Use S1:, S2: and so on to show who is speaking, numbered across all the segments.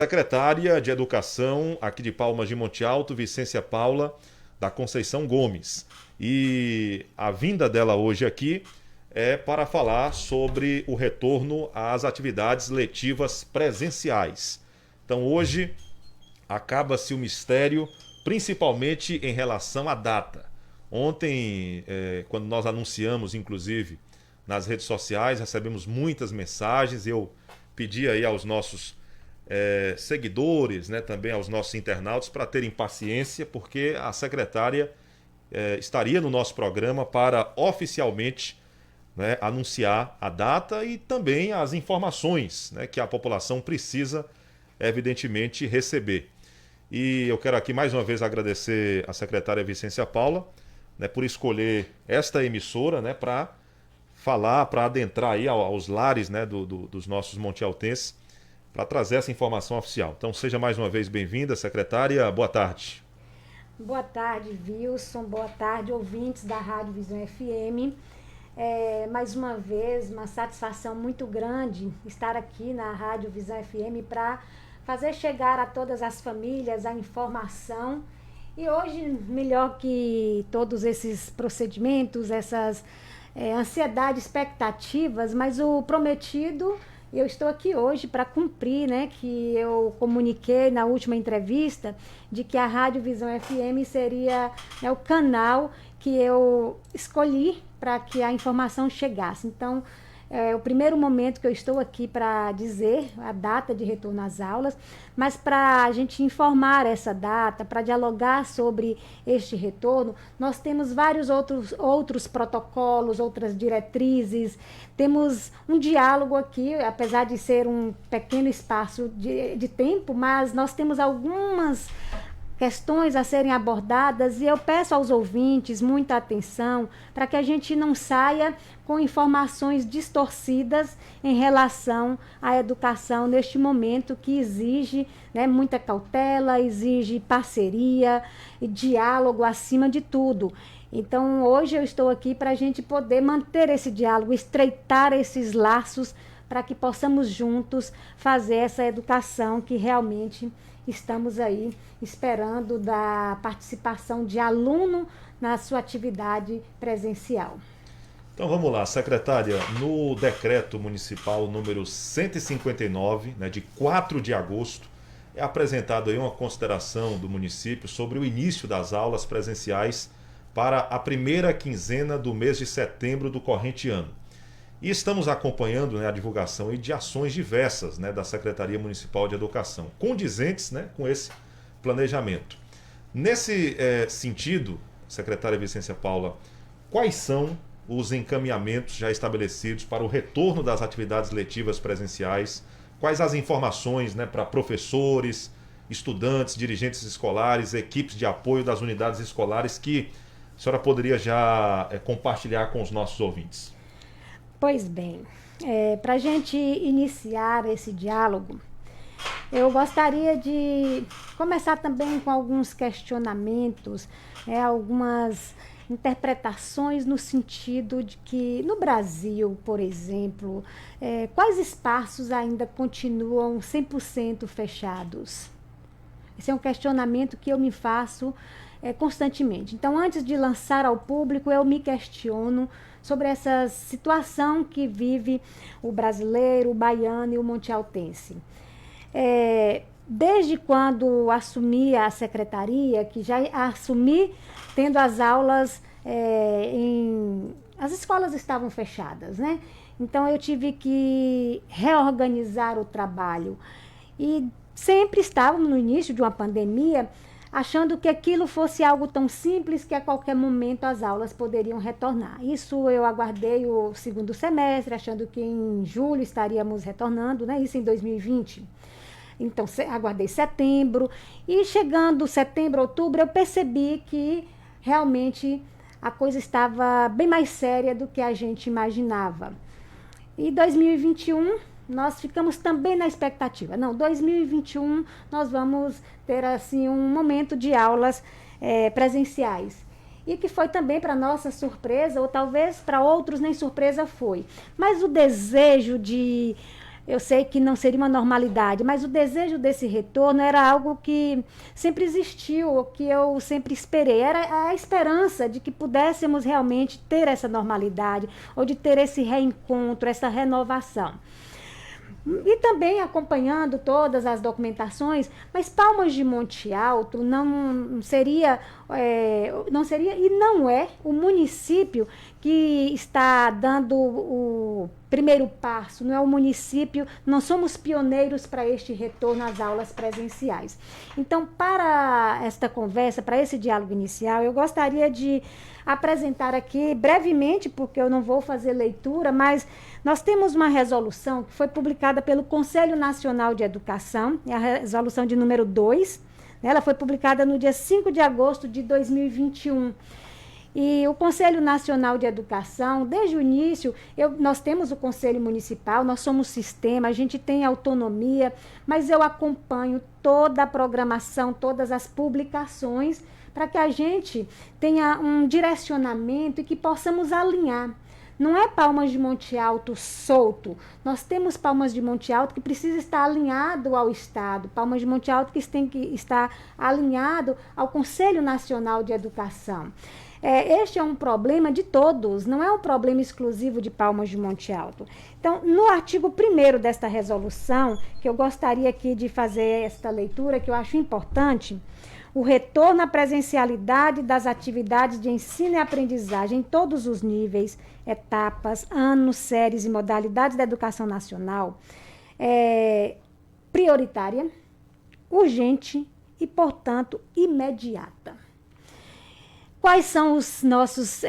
S1: Secretária de Educação aqui de Palmas de Monte Alto, Vicência Paula da Conceição Gomes. E a vinda dela hoje aqui é para falar sobre o retorno às atividades letivas presenciais. Então hoje acaba-se o mistério, principalmente em relação à data. Ontem, quando nós anunciamos, inclusive, nas redes sociais, recebemos muitas mensagens. Eu pedi aí aos nossos seguidores, né, também aos nossos internautas, para terem paciência, porque a secretária estaria no nosso programa para oficialmente, né, anunciar a data e também as informações, né, que a população precisa, evidentemente, receber. E eu quero aqui mais uma vez agradecer a secretária Vicência Paula, né, por escolher esta emissora, né, para falar, para adentrar aí aos lares, né, dos nossos montialtenses, para trazer essa informação oficial. Então seja mais uma vez bem-vinda, secretária. Boa tarde.
S2: Boa tarde, Wilson. Boa tarde, ouvintes da Rádio Visão FM. Mais uma vez, uma satisfação muito grande estar aqui na Rádio Visão FM para fazer chegar a todas as famílias a informação. E hoje, melhor que todos esses procedimentos, essas ansiedade, expectativas, mas o prometido, eu estou aqui hoje para cumprir, né, que eu comuniquei na última entrevista de que a Rádio Visão FM seria, né, o canal que eu escolhi para que a informação chegasse. Então, é o primeiro momento que eu estou aqui para dizer a data de retorno às aulas, mas para a gente informar essa data, para dialogar sobre este retorno, nós temos vários outros protocolos, outras diretrizes, temos um diálogo aqui, apesar de ser um pequeno espaço de tempo, mas nós temos algumas questões a serem abordadas e eu peço aos ouvintes muita atenção para que a gente não saia com informações distorcidas em relação à educação neste momento que exige, né, muita cautela, exige parceria e diálogo acima de tudo. Então hoje eu estou aqui para a gente poder manter esse diálogo, estreitar esses laços para que possamos juntos fazer essa educação que realmente estamos aí esperando da participação de aluno na sua atividade presencial.
S1: Então vamos lá, secretária. No decreto municipal número 159, né, de 4 de agosto, é apresentado aí uma consideração do município sobre o início das aulas presenciais para a primeira quinzena do mês de setembro do corrente ano. E estamos acompanhando, né, a divulgação aí de ações diversas, né, da Secretaria Municipal de Educação, condizentes, né, com esse planejamento. Nesse sentido, secretária Vicência Paula, quais são os encaminhamentos já estabelecidos para o retorno das atividades letivas presenciais? Quais as informações, né, para professores, estudantes, dirigentes escolares, equipes de apoio das unidades escolares que a senhora poderia já compartilhar com os nossos ouvintes?
S2: Pois bem, para a gente iniciar esse diálogo, eu gostaria de começar também com alguns questionamentos, algumas interpretações no sentido de que no Brasil, por exemplo, quais espaços ainda continuam 100% fechados? Esse é um questionamento que eu me faço constantemente. Então, antes de lançar ao público, eu me questiono sobre essa situação que vive o brasileiro, o baiano e o montialtense. Desde quando assumi a secretaria, que já assumi tendo as aulas as escolas estavam fechadas, né? Então eu tive que reorganizar o trabalho e sempre estávamos no início de uma pandemia achando que aquilo fosse algo tão simples que a qualquer momento as aulas poderiam retornar. Isso eu aguardei o segundo semestre, achando que em julho estaríamos retornando, né? Isso em 2020. Então, aguardei setembro e chegando setembro, outubro, eu percebi que realmente a coisa estava bem mais séria do que a gente imaginava. E 2021, nós ficamos também na expectativa. Não, 2021 nós vamos ter assim um momento de aulas presenciais. E que foi também para nossa surpresa, ou talvez para outros nem surpresa foi. Mas o desejo de eu sei que não seria uma normalidade, mas o desejo desse retorno era algo que sempre existiu, que eu sempre esperei. Era a esperança de que pudéssemos realmente ter essa normalidade, ou de ter esse reencontro, essa renovação. E também acompanhando todas as documentações, mas Palmas de Monte Alto não seria, não seria e não é o município que está dando o primeiro passo, não é o município, não somos pioneiros para este retorno às aulas presenciais. Então, para esta conversa, para esse diálogo inicial, eu gostaria de apresentar aqui brevemente, porque eu não vou fazer leitura, mas nós temos uma resolução que foi publicada pelo Conselho Nacional de Educação, é a resolução de número 2, ela foi publicada no dia 5 de agosto de 2021. E o Conselho Nacional de Educação, desde o início, nós temos o Conselho Municipal, nós somos sistema, a gente tem autonomia, mas eu acompanho toda a programação, todas as publicações, para que a gente tenha um direcionamento e que possamos alinhar. Não é Palmas de Monte Alto solto. Nós temos Palmas de Monte Alto que precisa estar alinhado ao Estado. Palmas de Monte Alto que tem que estar alinhado ao Conselho Nacional de Educação. Este é um problema de todos, não é um problema exclusivo de Palmas de Monte Alto. Então, no artigo 1º desta resolução, que eu gostaria aqui de fazer esta leitura, que eu acho importante, o retorno à presencialidade das atividades de ensino e aprendizagem em todos os níveis, etapas, anos, séries e modalidades da educação nacional é prioritária, urgente e, portanto, imediata. Quais são os nossos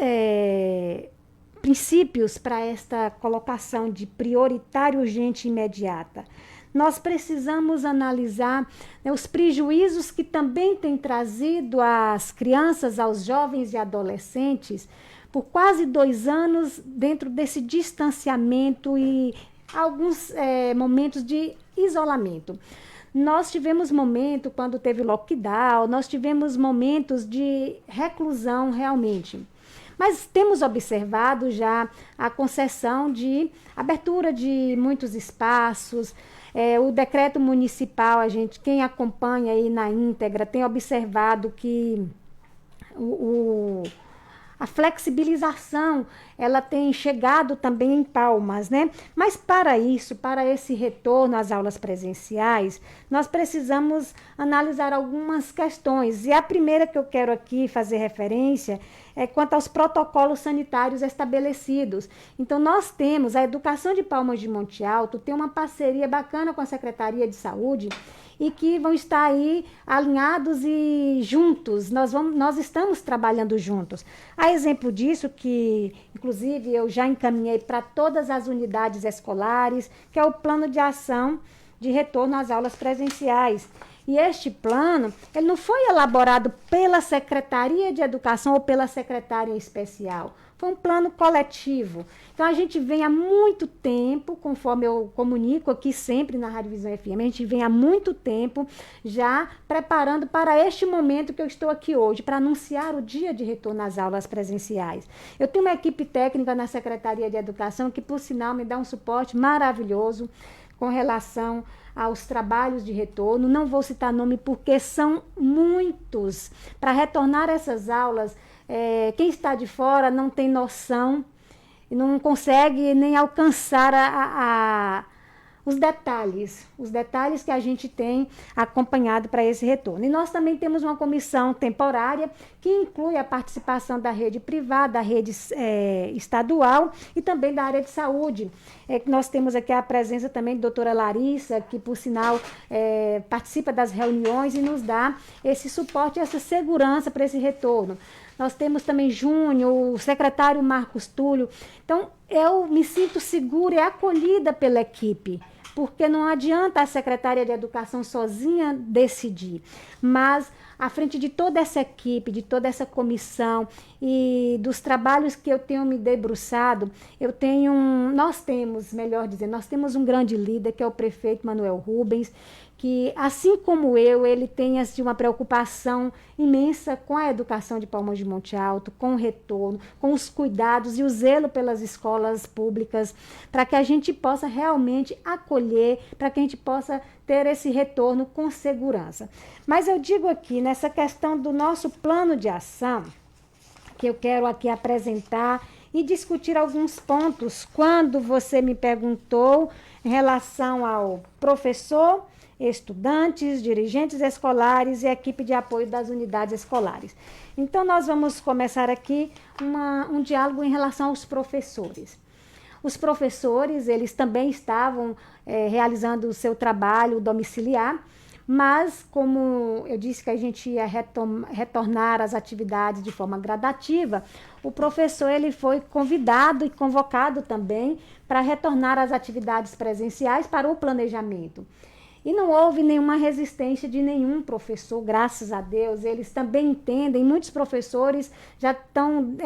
S2: princípios para esta colocação de prioritário, urgente e imediata? Nós precisamos analisar, né, os prejuízos que também tem trazido às crianças, aos jovens e adolescentes, por quase 2 anos dentro desse distanciamento e alguns momentos de isolamento. Nós tivemos momentos, quando teve lockdown, nós tivemos momentos de reclusão realmente. Mas temos observado já a concessão de abertura de muitos espaços. O decreto municipal, quem acompanha aí na íntegra, tem observado que a flexibilização, ela tem chegado também em Palmas, né? Mas para isso, para esse retorno às aulas presenciais, nós precisamos analisar algumas questões. E a primeira que eu quero aqui fazer referência é quanto aos protocolos sanitários estabelecidos. Então, nós temos, a Educação de Palmas de Monte Alto tem uma parceria bacana com a Secretaria de Saúde, e que vão estar aí alinhados e juntos, nós estamos trabalhando juntos. Há exemplo disso que, inclusive, eu já encaminhei para todas as unidades escolares, que é o plano de ação de retorno às aulas presenciais. E este plano, ele não foi elaborado pela Secretaria de Educação ou pela secretária especial. Foi um plano coletivo. Então, a gente vem há muito tempo, conforme eu comunico aqui sempre na Rádio Visão FM, a gente vem há muito tempo já preparando para este momento que eu estou aqui hoje, para anunciar o dia de retorno às aulas presenciais. Eu tenho uma equipe técnica na Secretaria de Educação que, por sinal, me dá um suporte maravilhoso com relação aos trabalhos de retorno. Não vou citar nome porque são muitos. Para retornar essas aulas, quem está de fora não tem noção e não consegue nem alcançar os detalhes que a gente tem acompanhado para esse retorno. E nós também temos uma comissão temporária que inclui a participação da rede privada, da rede estadual e também da área de saúde. Nós temos aqui a presença também da doutora Larissa, que, por sinal, participa das reuniões e nos dá esse suporte, essa segurança para esse retorno. Nós temos também Júnior, o secretário Marcos Túlio. Então, eu me sinto segura e acolhida pela equipe, porque não adianta a Secretaria de Educação sozinha decidir, mas à frente de toda essa equipe, de toda essa comissão e dos trabalhos que eu tenho me debruçado, nós temos um grande líder, que é o prefeito Manuel Rubens, que, assim como eu, ele tem assim, uma preocupação imensa com a educação de Palmas de Monte Alto, com o retorno, com os cuidados e o zelo pelas escolas públicas, para que a gente possa realmente acolher, para que a gente possa ter esse retorno com segurança. Mas eu digo aqui, nessa questão do nosso plano de ação, que eu quero aqui apresentar e discutir alguns pontos, quando você me perguntou em relação ao professor, estudantes, dirigentes escolares e equipe de apoio das unidades escolares. Então, nós vamos começar aqui um diálogo em relação aos professores. Os professores, eles também estavam realizando o seu trabalho domiciliar, mas como eu disse que a gente ia retornar às atividades de forma gradativa, o professor ele foi convidado e convocado também para retornar às atividades presenciais para o planejamento. E não houve nenhuma resistência de nenhum professor, graças a Deus. Eles também entendem, muitos professores já estão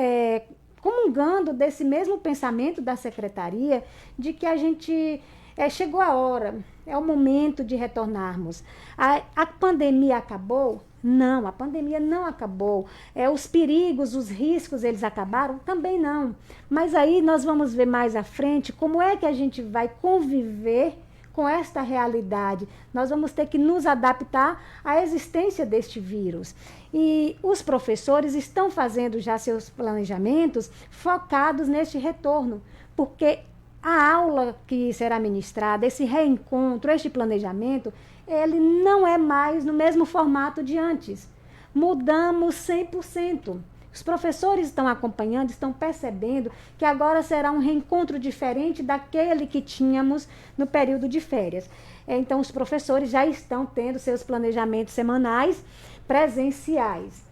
S2: comungando desse mesmo pensamento da secretaria, de que a gente chegou a hora, é o momento de retornarmos. A pandemia acabou? Não, a pandemia não acabou. Os perigos, os riscos, eles acabaram? Também não. Mas aí nós vamos ver mais à frente como é que a gente vai conviver com esta realidade. Nós vamos ter que nos adaptar à existência deste vírus. E os professores estão fazendo já seus planejamentos focados neste retorno, porque a aula que será ministrada, esse reencontro, este planejamento, ele não é mais no mesmo formato de antes. Mudamos 100%. Os professores estão acompanhando, estão percebendo que agora será um reencontro diferente daquele que tínhamos no período de férias. Então, os professores já estão tendo seus planejamentos semanais presenciais.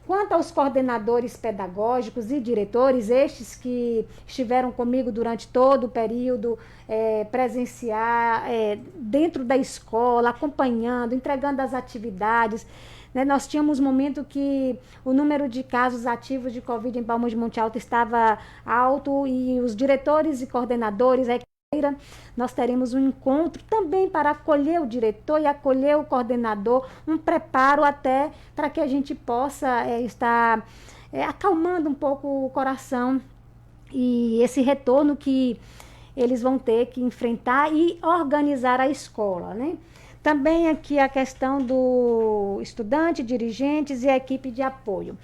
S2: Quanto aos coordenadores pedagógicos e diretores, estes que estiveram comigo durante todo o período presencial, dentro da escola, acompanhando, entregando as atividades, né? Nós tínhamos um momento que o número de casos ativos de Covid em Palmas de Monte Alto estava alto e os diretores e coordenadores, nós teremos um encontro também para acolher o diretor e acolher o coordenador, um preparo até para que a gente possa estar acalmando um pouco o coração e esse retorno que eles vão ter que enfrentar e organizar a escola, né? Também aqui a questão do estudante, dirigentes e a equipe de apoio.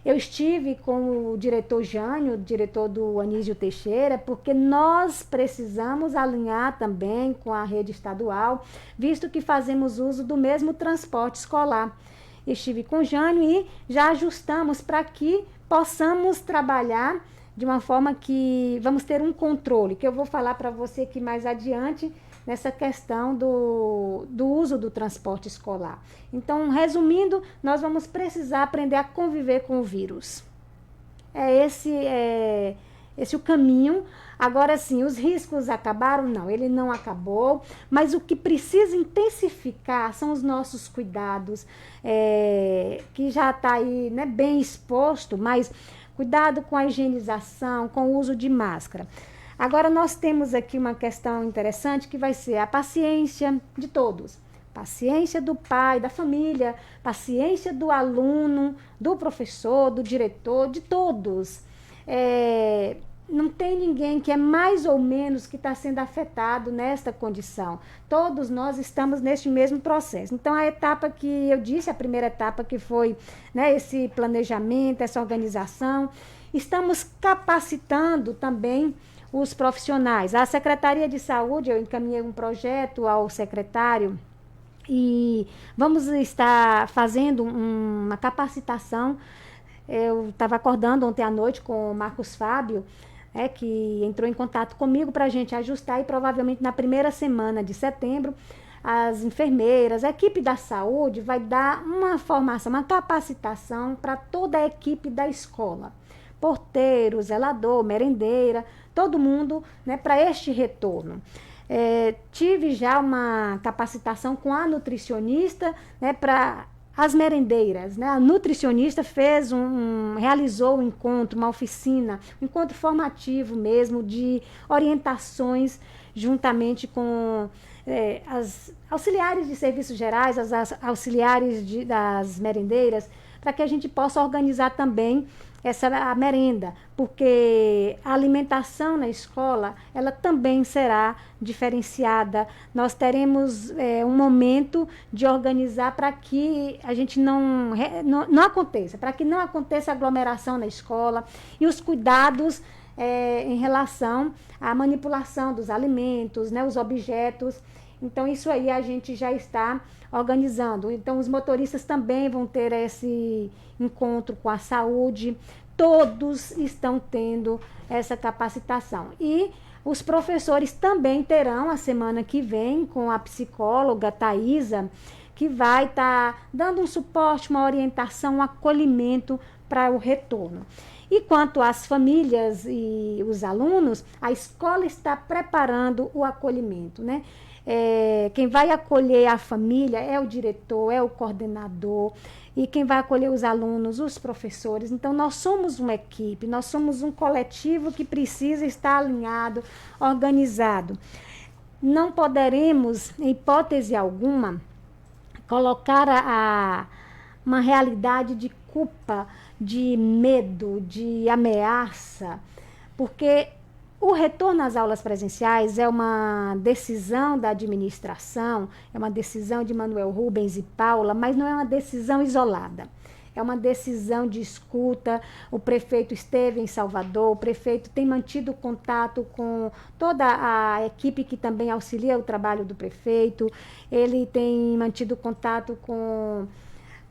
S2: Eu estive com o diretor Jânio, o diretor do Anísio Teixeira, porque nós precisamos alinhar também com a rede estadual, visto que fazemos uso do mesmo transporte escolar. Estive com o Jânio e já ajustamos para que possamos trabalhar de uma forma que vamos ter um controle, que eu vou falar para você aqui mais adiante, nessa questão do uso do transporte escolar. Então, resumindo, nós vamos precisar aprender a conviver com o vírus. Esse o caminho. Agora sim, os riscos acabaram? Não, ele não acabou, mas o que precisa intensificar são os nossos cuidados, que já está aí, né, bem exposto, mas cuidado com a higienização, com o uso de máscara. Agora, nós temos aqui uma questão interessante que vai ser a paciência de todos. Paciência do pai, da família, paciência do aluno, do professor, do diretor, de todos. Não tem ninguém que é mais ou menos que está sendo afetado nesta condição. Todos nós estamos neste mesmo processo. Então, a etapa que eu disse, a primeira etapa que foi, né, esse planejamento, essa organização, estamos capacitando também os profissionais. A Secretaria de Saúde, eu encaminhei um projeto ao secretário e vamos estar fazendo uma capacitação. Eu estava acordando ontem à noite com o Marcos Fábio, que entrou em contato comigo para a gente ajustar e provavelmente na primeira semana de setembro as enfermeiras, a equipe da saúde vai dar uma formação, uma capacitação para toda a equipe da escola. Porteiro, zelador, merendeira, todo mundo, né, para este retorno. Tive já uma capacitação com a nutricionista, né, para as merendeiras, né? A nutricionista realizou um encontro, uma oficina, um encontro formativo mesmo, de orientações, juntamente com as auxiliares de serviços gerais, as auxiliares das merendeiras, para que a gente possa organizar também a merenda, porque a alimentação na escola, ela também será diferenciada. Nós teremos um momento de organizar para que a gente não aconteça, para que não aconteça aglomeração na escola e os cuidados em relação à manipulação dos alimentos, né, os objetos. Então, isso aí a gente já está organizando. Então, os motoristas também vão ter esse encontro com a saúde. Todos estão tendo essa capacitação. E os professores também terão a semana que vem com a psicóloga Thaisa, que vai estar dando um suporte, uma orientação, um acolhimento para o retorno. E quanto às famílias e os alunos, a escola está preparando o acolhimento, né? Quem vai acolher a família é o diretor, é o coordenador, e quem vai acolher os alunos, os professores. Então, nós somos uma equipe, nós somos um coletivo que precisa estar alinhado, organizado. Não poderemos, em hipótese alguma, colocar uma realidade de culpa, de medo, de ameaça, porque o retorno às aulas presenciais é uma decisão da administração, é uma decisão de Manuel Rubens e Paula, mas não é uma decisão isolada. É uma decisão de escuta. O prefeito esteve em Salvador, o prefeito tem mantido contato com toda a equipe que também auxilia o trabalho do prefeito, ele tem mantido contato com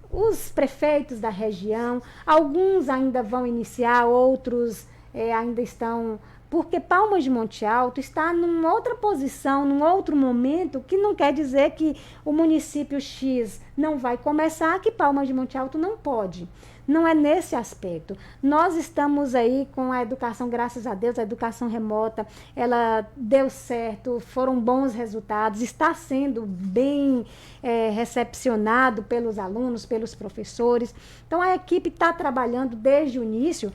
S2: os prefeitos da região, alguns ainda vão iniciar, outros ainda estão... Porque Palmas de Monte Alto está numa outra posição, num outro momento, que não quer dizer que o município X não vai começar, que Palmas de Monte Alto não pode. Não é nesse aspecto. Nós estamos aí com a educação, graças a Deus, a educação remota, ela deu certo, foram bons resultados, está sendo bem recepcionado pelos alunos, pelos professores. Então, a equipe está trabalhando desde o início.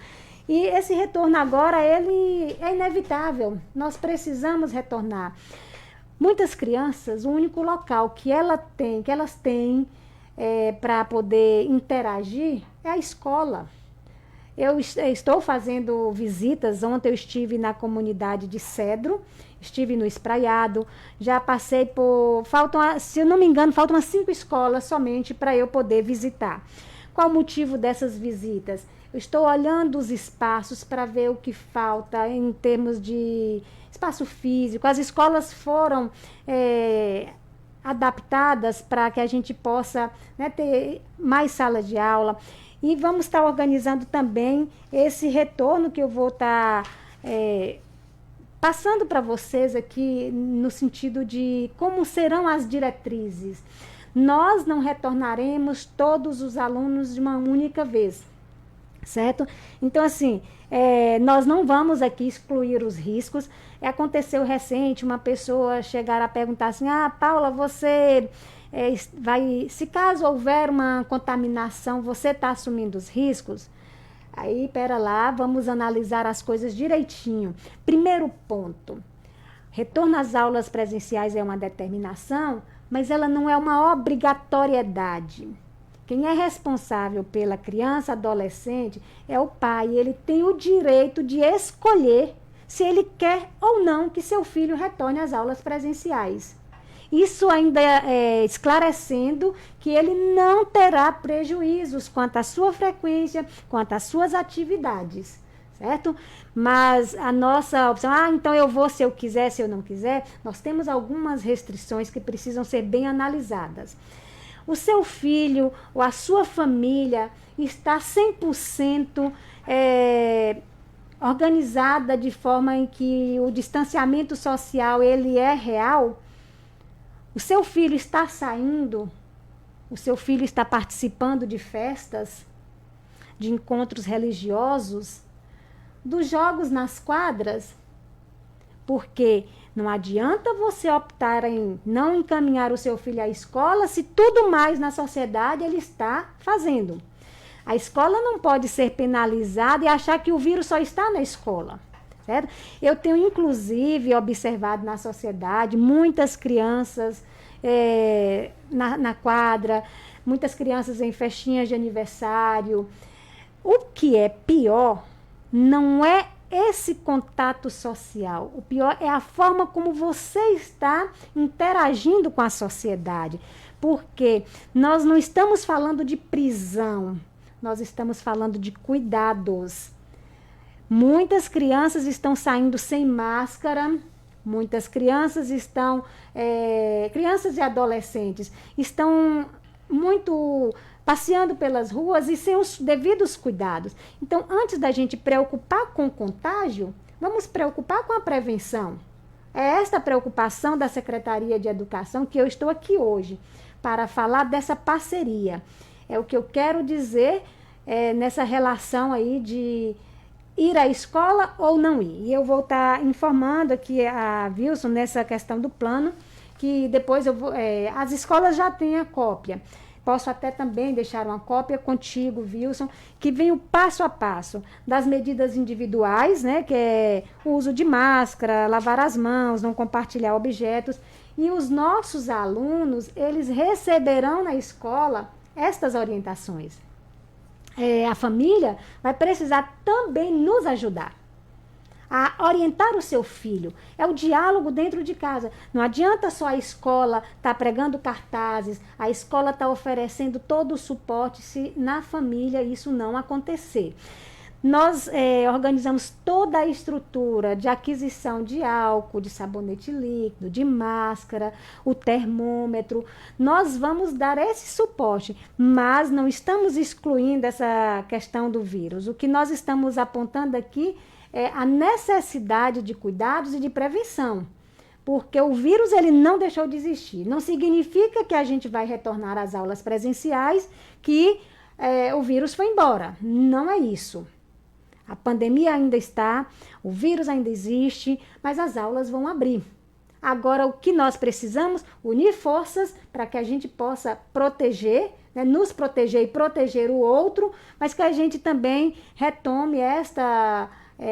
S2: E esse retorno agora, ele é inevitável. Nós precisamos retornar. Muitas crianças, o único local que elas têm para poder interagir é a escola. Eu estou fazendo visitas. Ontem eu estive na comunidade de Cedro, estive no Espraiado, já passei por... se eu não me engano, faltam umas 5 escolas somente para eu poder visitar. Qual o motivo dessas visitas? Eu estou olhando os espaços para ver o que falta em termos de espaço físico. As escolas foram adaptadas para que a gente possa, né, ter mais salas de aula. E vamos estar organizando também esse retorno que eu vou estar passando para vocês aqui no sentido de como serão as diretrizes. Nós não retornaremos todos os alunos de uma única vez. Certo? Então, assim, nós não vamos aqui excluir os riscos. Aconteceu recente uma pessoa chegar a perguntar assim: Paula, você se caso houver uma contaminação, você está assumindo os riscos? Aí, pera lá, vamos analisar as coisas direitinho. Primeiro ponto, retorno às aulas presenciais é uma determinação, mas ela não é uma obrigatoriedade. Quem é responsável pela criança, adolescente, é o pai. Ele tem o direito de escolher se ele quer ou não que seu filho retorne às aulas presenciais. Isso ainda esclarecendo que ele não terá prejuízos quanto à sua frequência, quanto às suas atividades, certo? Mas a nossa opção, então eu vou se eu quiser, se eu não quiser, nós temos algumas restrições que precisam ser bem analisadas. O seu filho ou a sua família está 100% organizada de forma em que o distanciamento social ele é real? O seu filho está saindo? O seu filho está participando de festas, de encontros religiosos, dos jogos nas quadras? Porque não adianta você optar em não encaminhar o seu filho à escola se tudo mais na sociedade ele está fazendo. A escola não pode ser penalizada e achar que o vírus só está na escola. certo? Eu tenho, inclusive, observado na sociedade muitas crianças na quadra, muitas crianças em festinhas de aniversário. O que é pior não é esse contato social. O pior é a forma como você está interagindo com a sociedade. Porque nós não estamos falando de prisão, nós estamos falando de cuidados. Muitas crianças estão saindo sem máscara, muitas crianças estão, crianças e adolescentes, estão muito passeando pelas ruas e sem os devidos cuidados. Então, antes da gente preocupar com o contágio, vamos preocupar com a prevenção. É esta preocupação da Secretaria de Educação que eu estou aqui hoje, para falar dessa parceria. É o que eu quero dizer nessa relação aí de ir à escola ou não ir. E eu vou estar informando aqui a Wilson nessa questão do plano, que depois as escolas já têm a cópia. Posso até também deixar uma cópia contigo, Wilson, que vem o passo a passo das medidas individuais, né, que é o uso de máscara, lavar as mãos, não compartilhar objetos. E os nossos alunos, eles receberão na escola estas orientações. A família vai precisar também nos ajudar a orientar o seu filho. É o diálogo dentro de casa. Não adianta só a escola estar pregando cartazes, a escola estar oferecendo todo o suporte se na família isso não acontecer. Nós organizamos toda a estrutura de aquisição de álcool, de sabonete líquido, de máscara, o termômetro. Nós vamos dar esse suporte, mas não estamos excluindo essa questão do vírus. O que nós estamos apontando aqui é a necessidade de cuidados e de prevenção. Porque o vírus ele não deixou de existir. Não significa que a gente vai retornar às aulas presenciais, que o vírus foi embora. Não é isso. A pandemia ainda está, o vírus ainda existe, mas as aulas vão abrir. Agora, o que nós precisamos? Unir forças para que a gente possa proteger, né, nos proteger e proteger o outro, mas que a gente também retome esta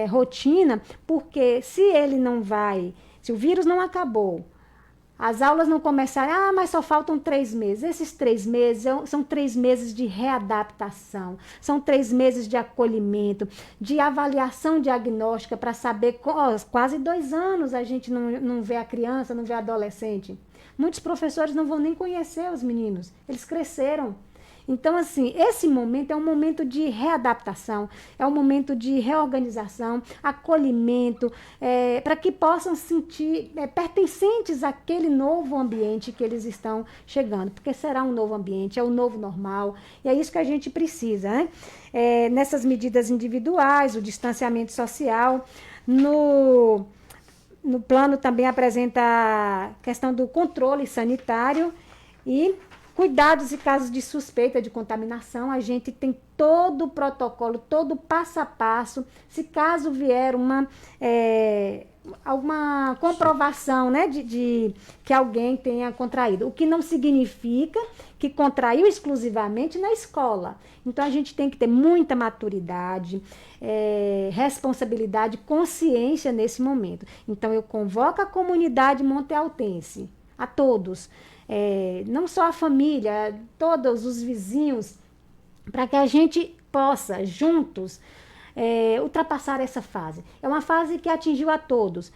S2: rotina, porque se o vírus não acabou, as aulas não começaram, mas só faltam 3 meses. Esses 3 meses são 3 meses de readaptação, são 3 meses de acolhimento, de avaliação diagnóstica para saber, quase 2 anos a gente não vê a criança, não vê a adolescente. Muitos professores não vão nem conhecer os meninos, eles cresceram. Então, assim, esse momento é um momento de readaptação, é um momento de reorganização, acolhimento, para que possam sentir pertencentes àquele novo ambiente que eles estão chegando, porque será um novo ambiente, é o novo normal, e é isso que a gente precisa, né? Nessas medidas individuais, o distanciamento social, no plano também apresenta a questão do controle sanitário e cuidados em casos de suspeita de contaminação. A gente tem todo o protocolo, todo o passo a passo. Se caso vier alguma comprovação, né, de que alguém tenha contraído, o que não significa que contraiu exclusivamente na escola. Então, a gente tem que ter muita maturidade, responsabilidade, consciência nesse momento. Então, eu convoco a comunidade montealtense, a todos, não só a família, todos os vizinhos, para que a gente possa, juntos, ultrapassar essa fase. É uma fase que atingiu a todos.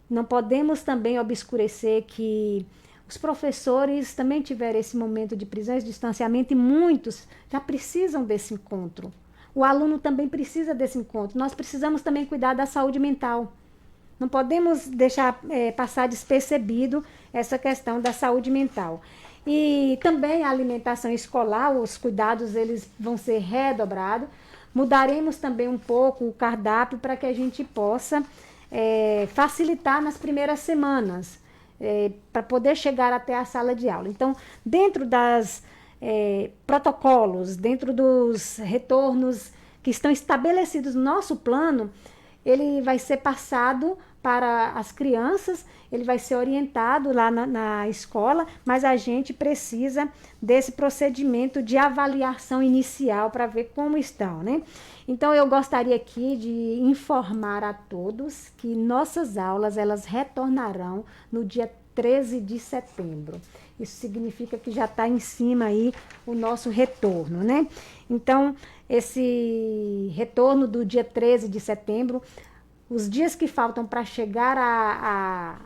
S2: Não podemos também obscurecer que os professores também tiveram esse momento de prisão e distanciamento e muitos já precisam desse encontro. O aluno também precisa desse encontro. Nós precisamos também cuidar da saúde mental. Não podemos deixar passar despercebido essa questão da saúde mental. E também a alimentação escolar, os cuidados eles vão ser redobrados. Mudaremos também um pouco o cardápio para que a gente possa facilitar nas primeiras semanas, para poder chegar até a sala de aula. Então, dentro das protocolos, dentro dos retornos que estão estabelecidos no nosso plano, ele vai ser passado para as crianças, ele vai ser orientado lá na escola, mas a gente precisa desse procedimento de avaliação inicial para ver como estão, né? Então, eu gostaria aqui de informar a todos que nossas aulas, elas retornarão no dia 13 de setembro. Isso significa que já está em cima aí o nosso retorno, né? Então, esse retorno do dia 13 de setembro, os dias que faltam para chegar à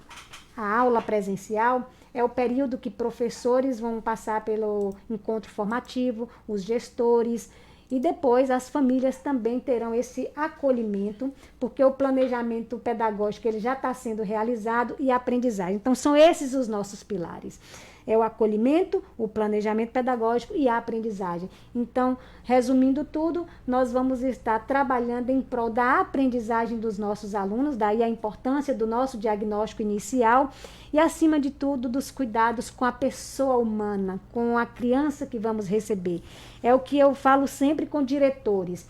S2: aula presencial é o período que professores vão passar pelo encontro formativo, os gestores, e depois as famílias também terão esse acolhimento, porque o planejamento pedagógico ele já está sendo realizado e a aprendizagem. Então, são esses os nossos pilares. É o acolhimento, o planejamento pedagógico e a aprendizagem. Então, resumindo tudo, nós vamos estar trabalhando em prol da aprendizagem dos nossos alunos, daí a importância do nosso diagnóstico inicial e, acima de tudo, dos cuidados com a pessoa humana, com a criança que vamos receber. É o que eu falo sempre com diretores.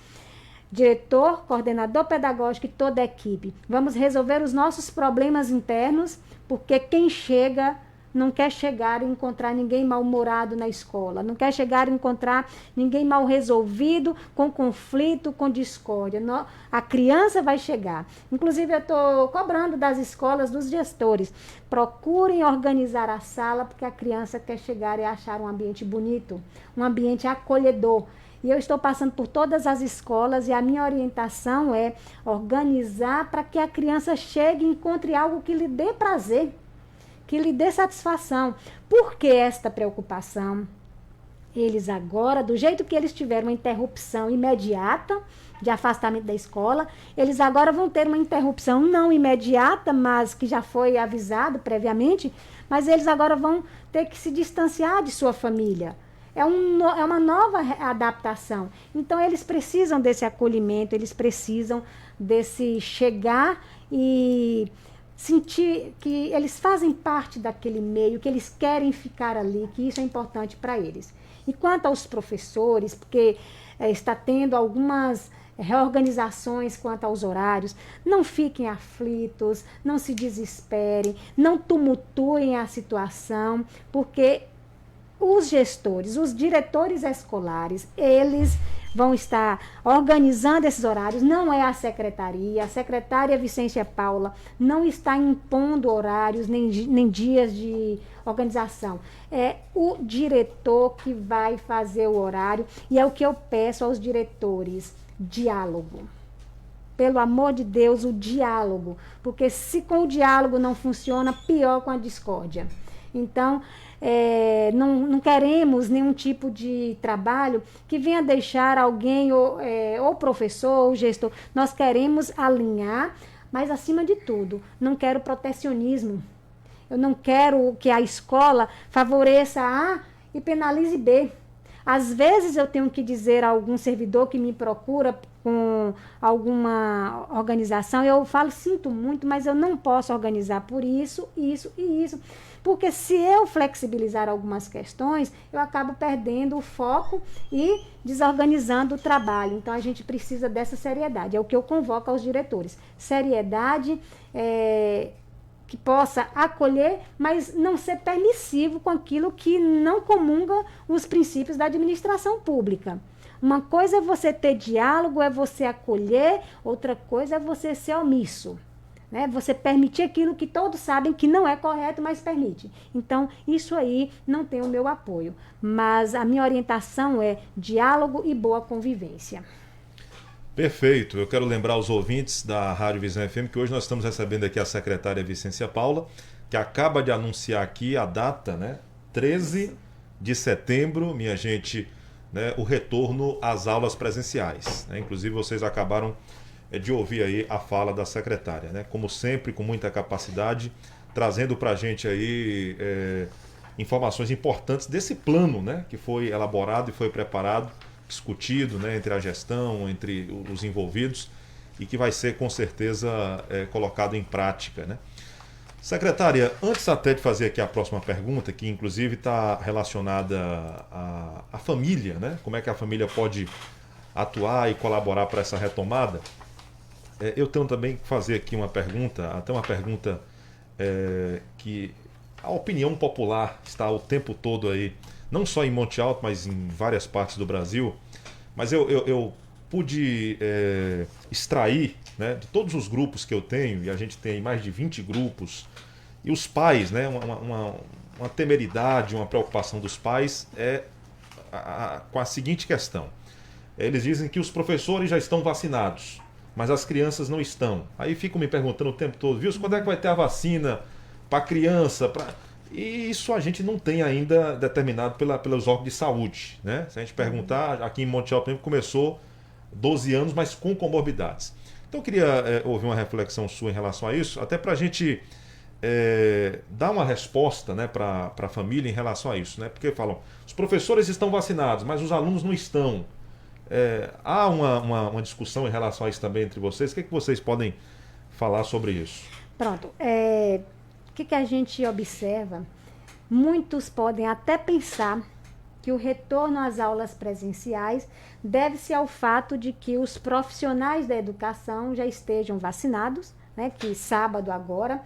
S2: Diretor, coordenador pedagógico e toda a equipe. Vamos resolver os nossos problemas internos, porque quem chega não quer chegar e encontrar ninguém mal-humorado na escola, não quer chegar e encontrar ninguém mal resolvido, com conflito, com discórdia. A criança vai chegar. Inclusive, eu estou cobrando das escolas, dos gestores, procurem organizar a sala, porque a criança quer chegar e achar um ambiente bonito, um ambiente acolhedor. E eu estou passando por todas as escolas e a minha orientação é organizar para que a criança chegue e encontre algo que lhe dê prazer, que lhe dê satisfação. Por que esta preocupação? Eles agora, do jeito que eles tiveram uma interrupção imediata de afastamento da escola, eles agora vão ter uma interrupção não imediata, mas que já foi avisado previamente, mas eles agora vão ter que se distanciar de sua família. É uma nova adaptação. Então, eles precisam desse acolhimento, eles precisam desse chegar e sentir que eles fazem parte daquele meio, que eles querem ficar ali, que isso é importante para eles. E quanto aos professores, porque está tendo algumas reorganizações quanto aos horários, não fiquem aflitos, não se desesperem, não tumultuem a situação, porque os gestores, os diretores escolares, eles vão estar organizando esses horários, não é a secretária Vicência Paula não está impondo horários nem dias de organização. É o diretor que vai fazer o horário e é o que eu peço aos diretores, diálogo. Pelo amor de Deus, o diálogo, porque se com o diálogo não funciona, pior com a discórdia. Então, não queremos nenhum tipo de trabalho que venha deixar alguém, ou professor, ou gestor. Nós queremos alinhar, mas acima de tudo, não quero protecionismo. Eu não quero que a escola favoreça A e penalize B. Às vezes eu tenho que dizer a algum servidor que me procura com alguma organização, eu falo, sinto muito, mas eu não posso organizar por isso, isso e isso. Porque se eu flexibilizar algumas questões, eu acabo perdendo o foco e desorganizando o trabalho. Então, a gente precisa dessa seriedade. É o que eu convoco aos diretores. Seriedade, que possa acolher, mas não ser permissivo com aquilo que não comunga os princípios da administração pública. Uma coisa é você ter diálogo, é você acolher, outra coisa é você ser omisso. Né? Você permitir aquilo que todos sabem que não é correto, mas permite. Então, isso aí não tem o meu apoio. Mas a minha orientação é diálogo e boa convivência.
S1: Perfeito. Eu quero lembrar aos ouvintes da Rádio Visão FM que hoje nós estamos recebendo aqui a secretária Vicência Paula, que acaba de anunciar aqui a data, né? 13 de setembro, minha gente, né? O retorno às aulas presenciais. Né? Inclusive, vocês acabaram de ouvir aí a fala da secretária, né? Como sempre, com muita capacidade, trazendo para a gente aí informações importantes desse plano, né? Que foi elaborado e foi preparado, discutido, né? Entre a gestão, entre os envolvidos e que vai ser com certeza colocado em prática, né? Secretária, antes até de fazer aqui a próxima pergunta, que inclusive está relacionada à família, né? Como é que a família pode atuar e colaborar para essa retomada? eu tenho também que fazer aqui uma pergunta, até uma pergunta que a opinião popular está o tempo todo aí, não só em Monte Alto, mas em várias partes do Brasil. Mas eu pude extrair, né, de todos os grupos que eu tenho, e a gente tem mais de 20 grupos, e os pais, né, uma temeridade, uma preocupação dos pais com a seguinte questão. Eles dizem que os professores já estão vacinados, mas as crianças não estão. Aí ficam me perguntando o tempo todo, viu, quando é que vai ter a vacina para criança? E isso a gente não tem ainda determinado pelos órgãos de saúde, né? Se a gente perguntar, aqui em Monte Alto começou 12 anos, mas com comorbidades. Então eu queria ouvir uma reflexão sua em relação a isso, até para a gente dar uma resposta, né, para a família em relação a isso, né? Porque falam, os professores estão vacinados, mas os alunos não estão. Há uma discussão em relação a isso também entre vocês. O que é que vocês podem falar sobre isso?
S2: Pronto. O que a gente observa? Muitos podem até pensar que o retorno às aulas presenciais deve-se ao fato de que os profissionais da educação já estejam vacinados, né, que sábado agora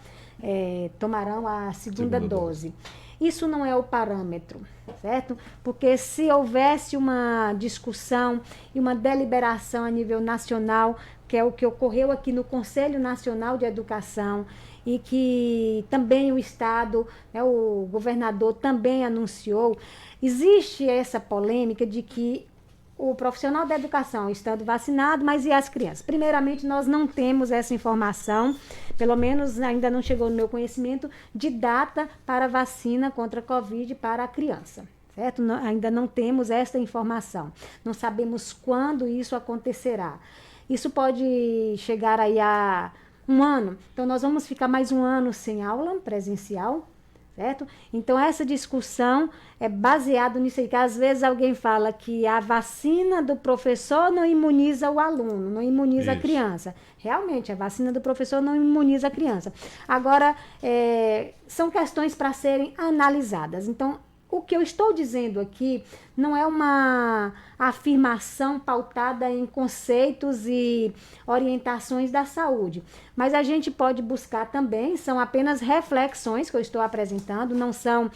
S2: tomarão a segunda dose. Isso não é o parâmetro, certo? Porque se houvesse uma discussão e uma deliberação a nível nacional, que é o que ocorreu aqui no Conselho Nacional de Educação, e que também o Estado, né, o governador também anunciou, existe essa polêmica de que o profissional da educação estando vacinado, mas e as crianças? Primeiramente, nós não temos essa informação, pelo menos ainda não chegou no meu conhecimento, de data para vacina contra a Covid para a criança. Certo? Ainda não temos essa informação. Não sabemos quando isso acontecerá. Isso pode chegar aí a 1 ano. Então, nós vamos ficar mais 1 ano sem aula presencial, certo? Então, essa discussão é baseada nisso aí, que às vezes alguém fala que a vacina do professor não imuniza o aluno, não imuniza a criança. Realmente, a vacina do professor não imuniza a criança. Agora, são questões para serem analisadas. Então, o que eu estou dizendo aqui não é uma afirmação pautada em conceitos e orientações da saúde, mas a gente pode buscar também, são apenas reflexões que eu estou apresentando, não são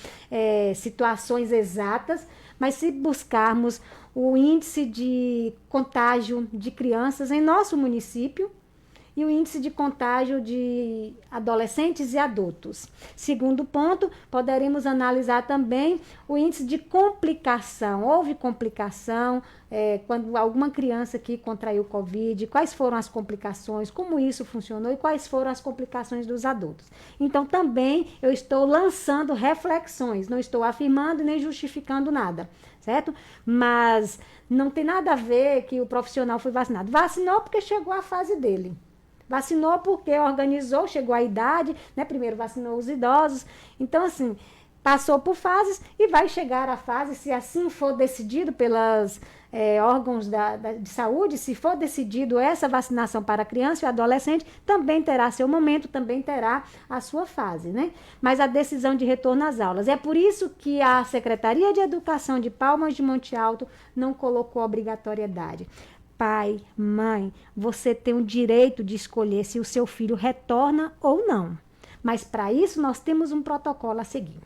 S2: situações exatas, mas se buscarmos o índice de contágio de crianças em nosso município, e o índice de contágio de adolescentes e adultos. Segundo ponto, poderemos analisar também o índice de complicação. Houve complicação quando alguma criança aqui contraiu Covid, quais foram as complicações, como isso funcionou e quais foram as complicações dos adultos. Então, também eu estou lançando reflexões, não estou afirmando nem justificando nada, certo? Mas não tem nada a ver que o profissional foi vacinado. Vacinou porque chegou a fase dele. Vacinou porque organizou, chegou à idade, né? Primeiro vacinou os idosos. Então, assim, passou por fases e vai chegar à fase, se assim for decidido pelos órgãos de saúde, se for decidido essa vacinação para criança e adolescente, também terá seu momento, também terá a sua fase, né? Mas a decisão de retorno às aulas. É por isso que a Secretaria de Educação de Palmas de Monte Alto não colocou obrigatoriedade. Pai, mãe, você tem o direito de escolher se o seu filho retorna ou não. Mas para isso nós temos um protocolo a seguir.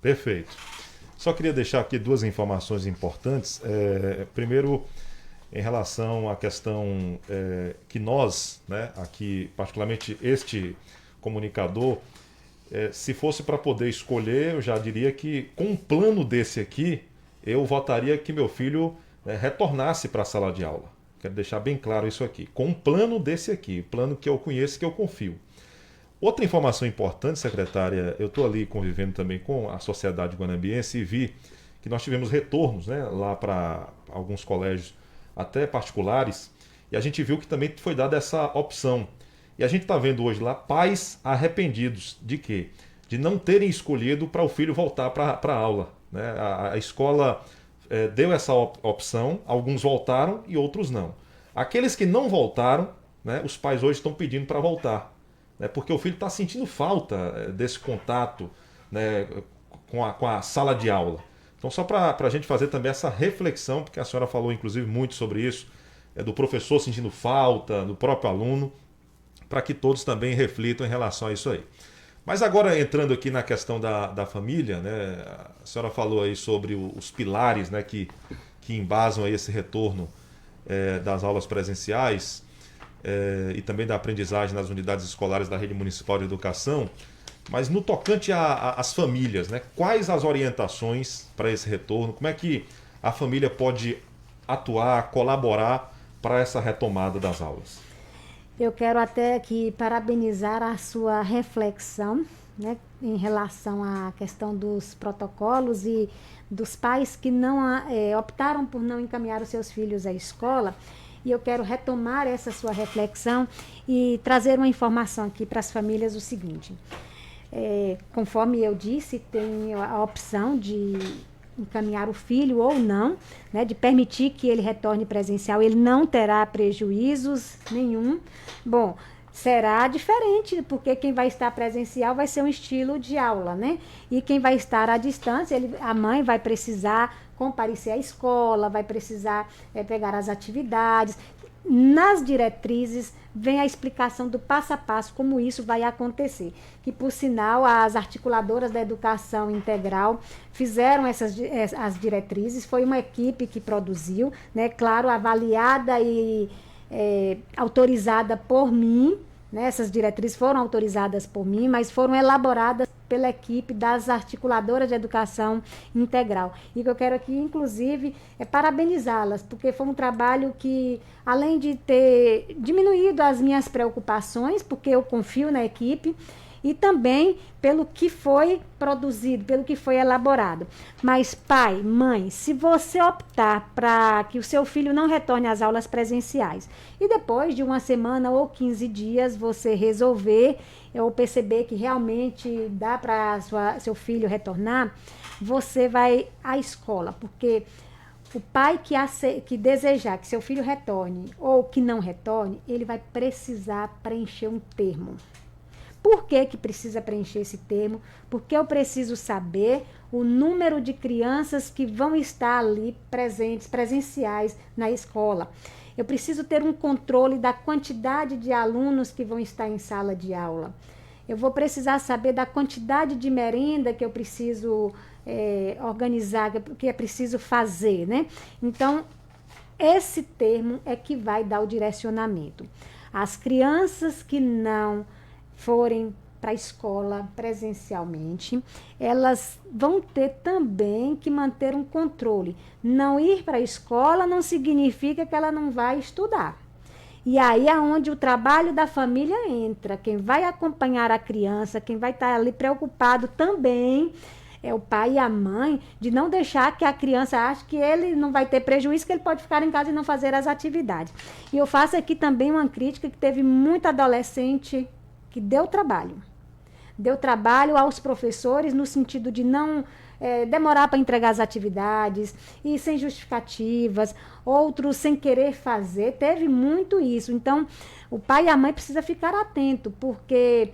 S1: Perfeito. Só queria deixar aqui 2 informações importantes. Primeiro, em relação à questão que nós, né, aqui, particularmente este comunicador, se fosse para poder escolher, eu já diria que com um plano desse aqui, eu votaria que meu filho retornasse para a sala de aula. Quero deixar bem claro isso aqui. Com um plano desse aqui, plano que eu conheço, que eu confio. Outra informação importante, secretária, eu estou ali convivendo também com a sociedade guanambiense e vi que nós tivemos retornos, né, lá para alguns colégios, até particulares, e a gente viu que também foi dada essa opção. E a gente está vendo hoje lá pais arrependidos de quê? De não terem escolhido para o filho voltar para a aula, né? A escola deu essa opção, alguns voltaram e outros não. Aqueles que não voltaram, né, os pais hoje estão pedindo para voltar, né, porque o filho está sentindo falta desse contato, né, com a sala de aula. Então, só para a gente fazer também essa reflexão, porque a senhora falou inclusive muito sobre isso, do professor sentindo falta, do próprio aluno, para que todos também reflitam em relação a isso aí. Mas agora entrando aqui na questão da família, né, a senhora falou aí sobre os pilares, né, que embasam aí esse retorno das aulas presenciais e também da aprendizagem nas unidades escolares da Rede Municipal de Educação. Mas no tocante às famílias, né, quais as orientações para esse retorno? Como é que a família pode atuar, colaborar para essa retomada das aulas?
S2: Eu quero até aqui parabenizar a sua reflexão, né, em relação à questão dos protocolos e dos pais que não optaram por não encaminhar os seus filhos à escola. E eu quero retomar essa sua reflexão e trazer uma informação aqui para as famílias o seguinte. Conforme eu disse, tem a opção de encaminhar o filho ou não, né, de permitir que ele retorne presencial, ele não terá prejuízos nenhum. Bom, será diferente, porque quem vai estar presencial vai ser um estilo de aula, né? E quem vai estar à distância, a mãe vai precisar comparecer à escola, vai precisar pegar as atividades. Nas diretrizes vem a explicação do passo a passo como isso vai acontecer, que por sinal as articuladoras da educação integral fizeram as diretrizes, foi uma equipe que produziu, né, claro, avaliada e autorizada por mim, né, essas diretrizes foram autorizadas por mim, mas foram elaboradas pela equipe das articuladoras de educação integral. E que eu quero aqui, inclusive, parabenizá-las, porque foi um trabalho que, além de ter diminuído as minhas preocupações, porque eu confio na equipe, e também pelo que foi produzido, pelo que foi elaborado. Mas, pai, mãe, se você optar para que o seu filho não retorne às aulas presenciais e depois de uma semana ou 15 dias você resolver ou perceber que realmente dá para seu filho retornar, você vai à escola, porque o pai que desejar que seu filho retorne ou que não retorne, ele vai precisar preencher um termo. Por que precisa preencher esse termo? Porque eu preciso saber o número de crianças que vão estar ali presenciais na escola. Eu preciso ter um controle da quantidade de alunos que vão estar em sala de aula. Eu vou precisar saber da quantidade de merenda que eu preciso organizar, que é preciso fazer, né? Então, esse termo é que vai dar o direcionamento. As crianças que não forem para a escola presencialmente, elas vão ter também que manter um controle. Não ir para a escola não significa que ela não vai estudar. E aí é onde o trabalho da família entra. Quem vai acompanhar a criança, quem vai estar ali preocupado também é o pai e a mãe, de não deixar que a criança ache que ele não vai ter prejuízo, que ele pode ficar em casa e não fazer as atividades. E eu faço aqui também uma crítica que teve muita adolescente que deu trabalho. Deu trabalho aos professores no sentido de não demorar para entregar as atividades e sem justificativas, outros sem querer fazer, teve muito isso. Então, o pai e a mãe precisam ficar atento, porque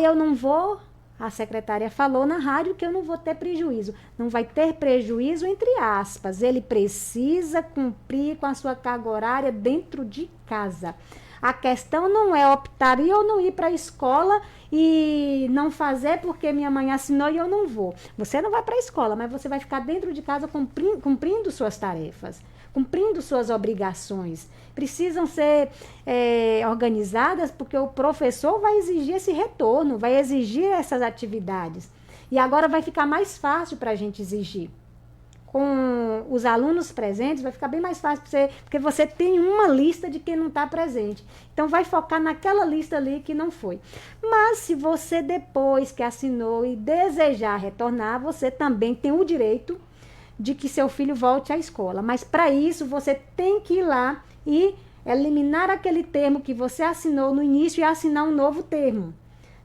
S2: eu não vou, a secretária falou na rádio que eu não vou ter prejuízo. Não vai ter prejuízo, entre aspas, ele precisa cumprir com a sua carga horária dentro de casa. A questão não é optar ir ou não ir para a escola e não fazer porque minha mãe assinou e eu não vou. Você não vai para a escola, mas você vai ficar dentro de casa cumprindo suas tarefas, cumprindo suas obrigações. Precisam ser organizadas porque o professor vai exigir esse retorno, vai exigir essas atividades. E agora vai ficar mais fácil para a gente exigir. Com os alunos presentes, vai ficar bem mais fácil para você, porque você tem uma lista de quem não está presente. Então, vai focar naquela lista ali que não foi. Mas, se você, depois que assinou e desejar retornar, você também tem o direito de que seu filho volte à escola. Mas, para isso, você tem que ir lá e eliminar aquele termo que você assinou no início e assinar um novo termo.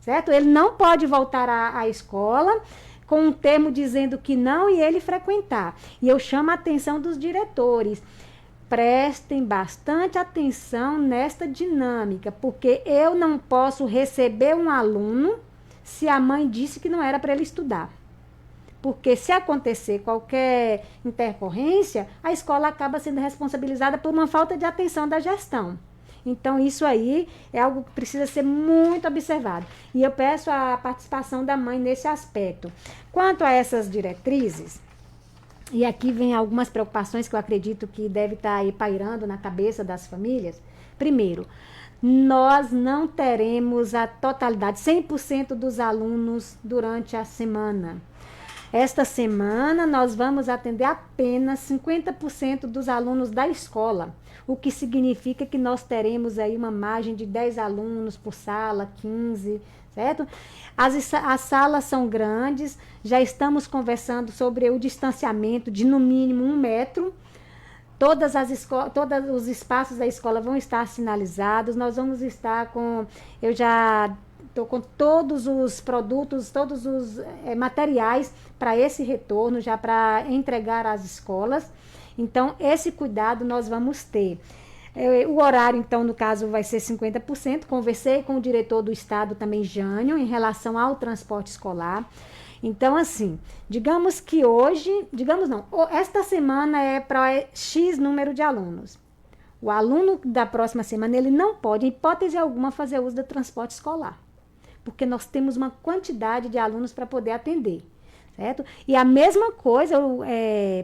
S2: Certo? Ele não pode voltar à escola com um termo dizendo que não e ele frequentar. E eu chamo a atenção dos diretores. Prestem bastante atenção nesta dinâmica, porque eu não posso receber um aluno se a mãe disse que não era para ele estudar. Porque se acontecer qualquer intercorrência, a escola acaba sendo responsabilizada por uma falta de atenção da gestão. Então, isso aí é algo que precisa ser muito observado. E eu peço a participação da mãe nesse aspecto. Quanto a essas diretrizes, e aqui vem algumas preocupações que eu acredito que deve estar aí pairando na cabeça das famílias. Primeiro, nós não teremos a totalidade, 100% dos alunos durante a semana. Esta semana, nós vamos atender apenas 50% dos alunos da escola, o que significa que nós teremos aí uma margem de 10 alunos por sala, 15, certo? As salas são grandes, já estamos conversando sobre o distanciamento de no mínimo 1 metro. Todos os espaços da escola vão estar sinalizados, nós vamos estar com, eu já estou com todos os produtos, todos os materiais para esse retorno, já para entregar às escolas. Então, esse cuidado nós vamos ter. O horário, então, no caso, vai ser 50%. Conversei com o diretor do estado também, Jânio, em relação ao transporte escolar. Então, assim, digamos que hoje, esta semana é para X número de alunos. O aluno da próxima semana, ele não pode, em hipótese alguma, fazer uso do transporte escolar, porque nós temos uma quantidade de alunos para poder atender, certo? E a mesma coisa, eu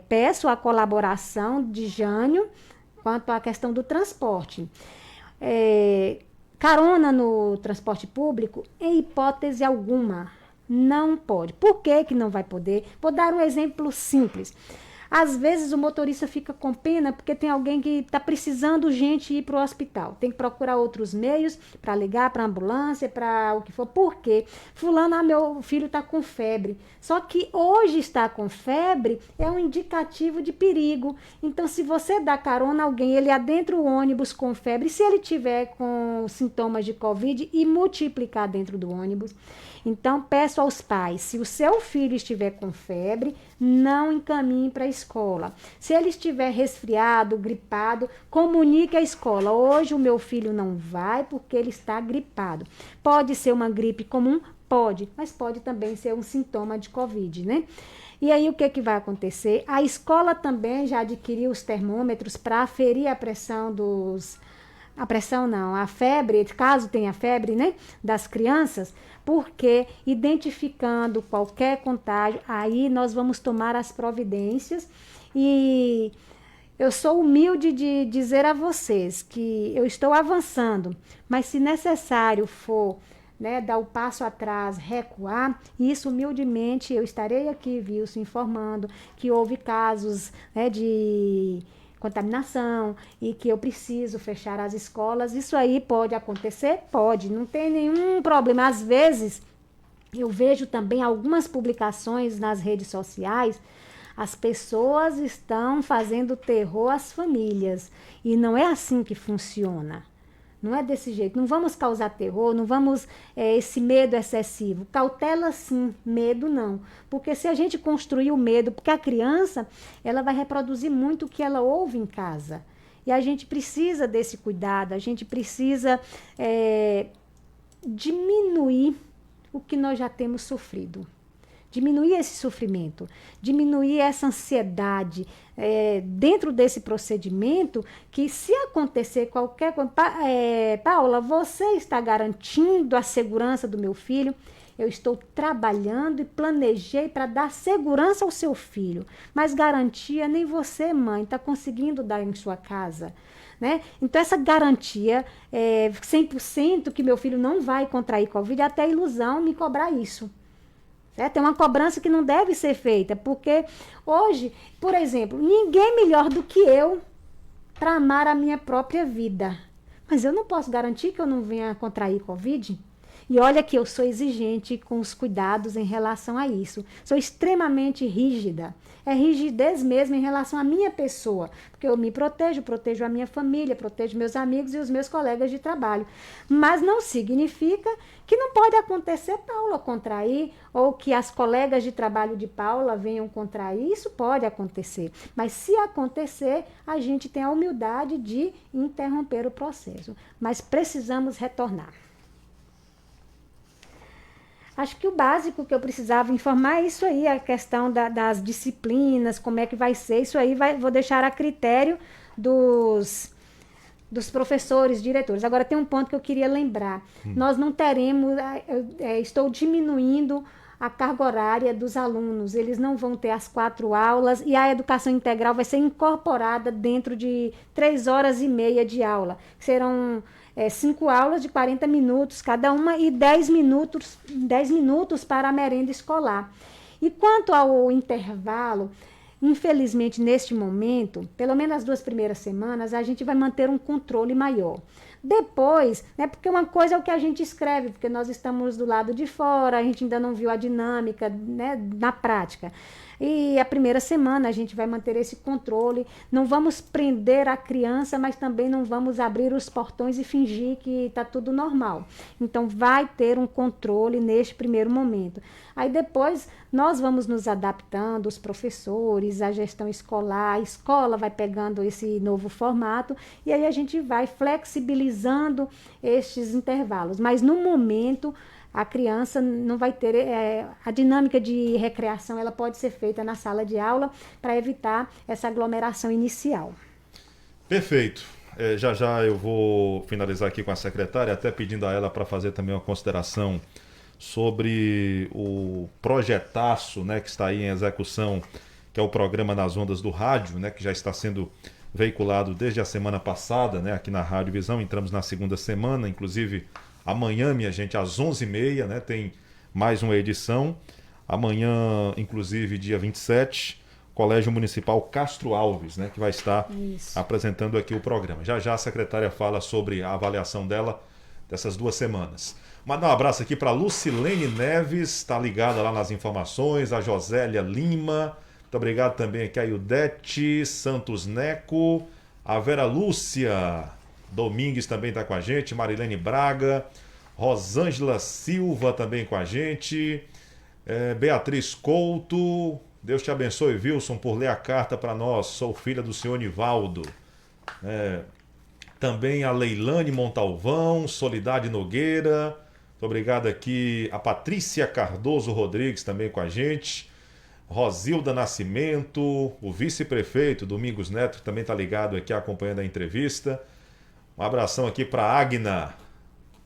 S2: peço a colaboração de Jânio quanto à questão do transporte. Carona no transporte público, em hipótese alguma, não pode. Por que que não vai poder? Vou dar um exemplo simples. Às vezes o motorista fica com pena porque tem alguém que está precisando urgente ir para o hospital. Tem que procurar outros meios para ligar para a ambulância, para o que for. Por quê? Fulano, meu filho está com febre. Só que hoje estar com febre é um indicativo de perigo. Então, se você dá carona a alguém, ele adentra o ônibus com febre, se ele tiver com sintomas de Covid e multiplicar dentro do ônibus. Então, peço aos pais, se o seu filho estiver com febre, não encaminhe para a escola. Se ele estiver resfriado, gripado, comunique à escola. Hoje o meu filho não vai porque ele está gripado. Pode ser uma gripe comum? Pode, mas pode também ser um sintoma de Covid, né? E aí o que vai acontecer? A escola também já adquiriu os termômetros para aferir a pressão a febre, caso tenha febre, né, das crianças, porque identificando qualquer contágio, aí nós vamos tomar as providências. E eu sou humilde de dizer a vocês que eu estou avançando, mas se necessário for, né, dar o passo atrás, recuar, isso humildemente eu estarei aqui, Vilson, informando que houve casos, né, de contaminação e que eu preciso fechar as escolas. Isso aí pode acontecer? Pode, não tem nenhum problema. Às vezes, eu vejo também algumas publicações nas redes sociais, as pessoas estão fazendo terror às famílias e não é assim que funciona. Não é desse jeito. Não vamos causar terror, não vamos esse medo excessivo. Cautela sim, medo não. Porque se a gente construir o medo, porque a criança, ela vai reproduzir muito o que ela ouve em casa. E a gente precisa desse cuidado, a gente precisa diminuir o que nós já temos sofrido. Diminuir esse sofrimento, diminuir essa ansiedade dentro desse procedimento, que se acontecer qualquer coisa... Paula, você está garantindo a segurança do meu filho? Eu estou trabalhando e planejei para dar segurança ao seu filho, mas garantia nem você, mãe, está conseguindo dar em sua casa. Né? Então, essa garantia, 100% que meu filho não vai contrair Covid, é até ilusão me cobrar isso. Tem uma cobrança que não deve ser feita, porque hoje, por exemplo, ninguém melhor do que eu para amar a minha própria vida. Mas eu não posso garantir que eu não venha contrair Covid. E olha que eu sou exigente com os cuidados em relação a isso. Sou extremamente rígida. É rigidez mesmo em relação à minha pessoa. Porque eu me protejo a minha família, protejo meus amigos e os meus colegas de trabalho. Mas não significa que não pode acontecer Paula contrair, ou que as colegas de trabalho de Paula venham contrair. Isso pode acontecer. Mas se acontecer, a gente tem a humildade de interromper o processo. Mas precisamos retornar. Acho que o básico que eu precisava informar é isso aí, a questão das disciplinas, como é que vai ser, isso aí vou deixar a critério dos professores, diretores. Agora, tem um ponto que eu queria lembrar. Nós não teremos, estou diminuindo a carga horária dos alunos. Eles não vão ter as 4 aulas e a educação integral vai ser incorporada dentro de 3 horas e meia de aula. Serão 5 aulas de 40 minutos cada uma e 10 minutos para a merenda escolar. E quanto ao intervalo, infelizmente, neste momento, pelo menos as 2 primeiras semanas, a gente vai manter um controle maior. Depois, né, porque uma coisa é o que a gente escreve, porque nós estamos do lado de fora, a gente ainda não viu a dinâmica, né, na prática. E a primeira semana a gente vai manter esse controle, não vamos prender a criança, mas também não vamos abrir os portões e fingir que está tudo normal. Então vai ter um controle neste primeiro momento. Aí depois nós vamos nos adaptando, os professores, a gestão escolar, a escola vai pegando esse novo formato e aí a gente vai flexibilizando estes intervalos. Mas no momento a criança não vai ter a dinâmica de recreação, ela pode ser feita na sala de aula para evitar essa aglomeração inicial.
S1: Perfeito. Já já eu vou finalizar aqui com a secretária, até pedindo a ela para fazer também uma consideração sobre o projetaço, né, que está aí em execução, que é o programa Nas Ondas do Rádio, né, que já está sendo veiculado desde a semana passada, né, aqui na Rádio Visão. Entramos na segunda semana, inclusive amanhã, minha gente, às 11h30, né, tem mais uma edição. Amanhã, inclusive, dia 27, Colégio Municipal Castro Alves, né, que vai estar apresentando aqui o programa. Já já a secretária fala sobre a avaliação dela dessas 2 semanas. Mandar um abraço aqui para Lucilene Neves, está ligada lá nas informações, a Josélia Lima, muito obrigado também aqui a Ildete Santos Neco, a Vera Lúcia Domingues também está com a gente, Marilene Braga, Rosângela Silva também com a gente, Beatriz Couto, Deus te abençoe, Wilson, por ler a carta para nós, sou filha do senhor Nivaldo. Também a Leilane Montalvão, Solidade Nogueira, muito obrigado aqui a Patrícia Cardoso Rodrigues também com a gente, Rosilda Nascimento, o vice-prefeito Domingos Neto também está ligado aqui acompanhando a entrevista. Um abração aqui para a Agna.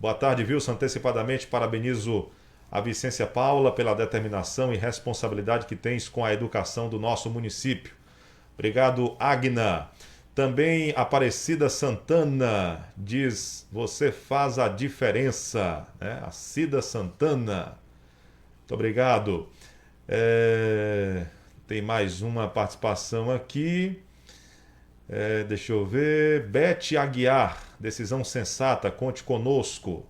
S1: Boa tarde, Wilson. Antecipadamente parabenizo a Vicência Paula pela determinação e responsabilidade que tens com a educação do nosso município. Obrigado, Agna. Também Aparecida Santana diz, você faz a diferença, né? A Cida Santana. Muito obrigado. Tem mais uma participação aqui. Deixa eu ver. Bete Aguiar, decisão sensata, conte conosco.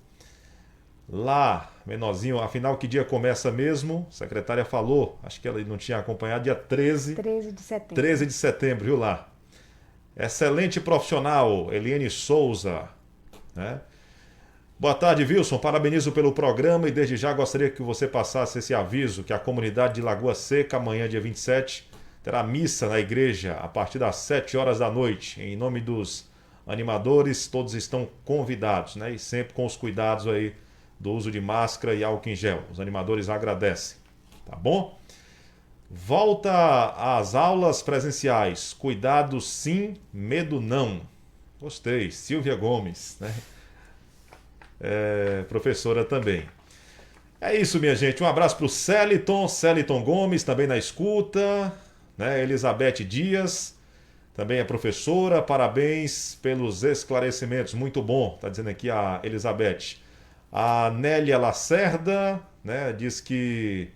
S1: Lá, menorzinho, afinal que dia começa mesmo? A secretária falou, acho que ela não tinha acompanhado, dia 13
S2: de setembro.
S1: 13 de setembro, viu lá? Excelente profissional, Eliane Souza, né? Boa tarde, Wilson, parabenizo pelo programa e desde já gostaria que você passasse esse aviso que a comunidade de Lagoa Seca, amanhã dia 27, terá missa na igreja a partir das 7 horas da noite. Em nome dos animadores, todos estão convidados, né? E sempre com os cuidados aí do uso de máscara e álcool em gel. Os animadores agradecem, tá bom? Volta às aulas presenciais. Cuidado sim, medo não. Gostei. Silvia Gomes, né? Professora também. É isso, minha gente. Um abraço para o Celiton Gomes, também na escuta, né? Elizabeth Dias, também é professora. Parabéns pelos esclarecimentos. Muito bom, tá dizendo aqui a Elizabeth. A Nélia Lacerda, né? Diz que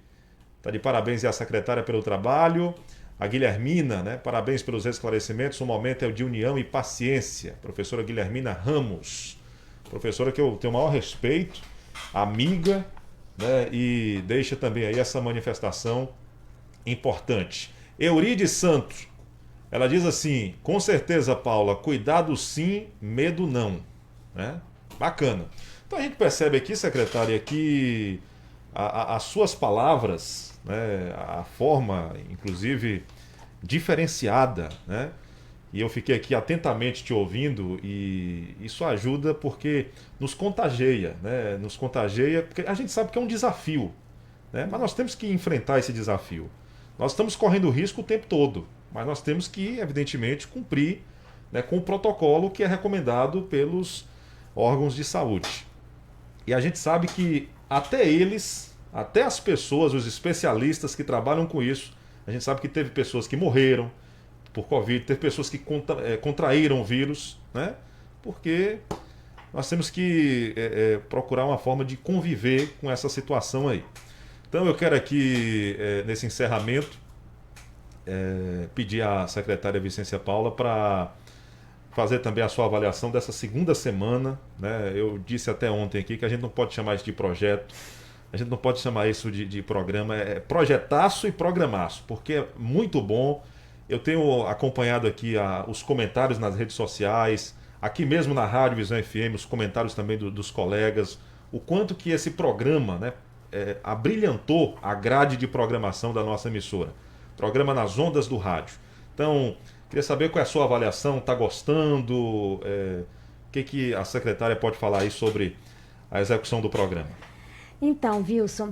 S1: tá de parabéns e a secretária pelo trabalho. A Guilhermina, né? Parabéns pelos esclarecimentos. O momento é o de união e paciência. Professora Guilhermina Ramos. Professora que eu tenho o maior respeito, amiga, né? E deixa também aí essa manifestação importante. Euride Santos, ela diz assim, com certeza, Paula, cuidado sim, medo não, né? Bacana. Então a gente percebe aqui, secretária, que as suas palavras, né, a forma, inclusive, diferenciada, né, E eu fiquei aqui atentamente te ouvindo e isso ajuda porque nos contagia, né? Nos contagia, porque a gente sabe que é um desafio, né? Mas nós temos que enfrentar esse desafio. Nós estamos correndo risco o tempo todo, mas nós temos que, evidentemente, cumprir, né, com o protocolo que é recomendado pelos órgãos de saúde. E a gente sabe que até eles, até as pessoas, os especialistas que trabalham com isso, a gente sabe que teve pessoas que morreram por Covid, teve pessoas que contraíram o vírus, né? Porque nós temos que procurar uma forma de conviver com essa situação aí. Então eu quero aqui, nesse encerramento, pedir à secretária Vicência Paula para fazer também a sua avaliação dessa segunda semana, né? Eu disse até ontem aqui que a gente não pode chamar isso de projeto, a gente não pode chamar isso de programa, é projetaço e programaço, porque é muito bom. Eu tenho acompanhado aqui os comentários nas redes sociais, aqui mesmo na Rádio Visão FM, os comentários também dos colegas, o quanto que esse programa, né, abrilhantou a grade de programação da nossa emissora. Programa nas ondas do rádio. Então, queria saber qual é a sua avaliação, está gostando? O que a secretária pode falar aí sobre a execução do programa?
S2: Então, Wilson,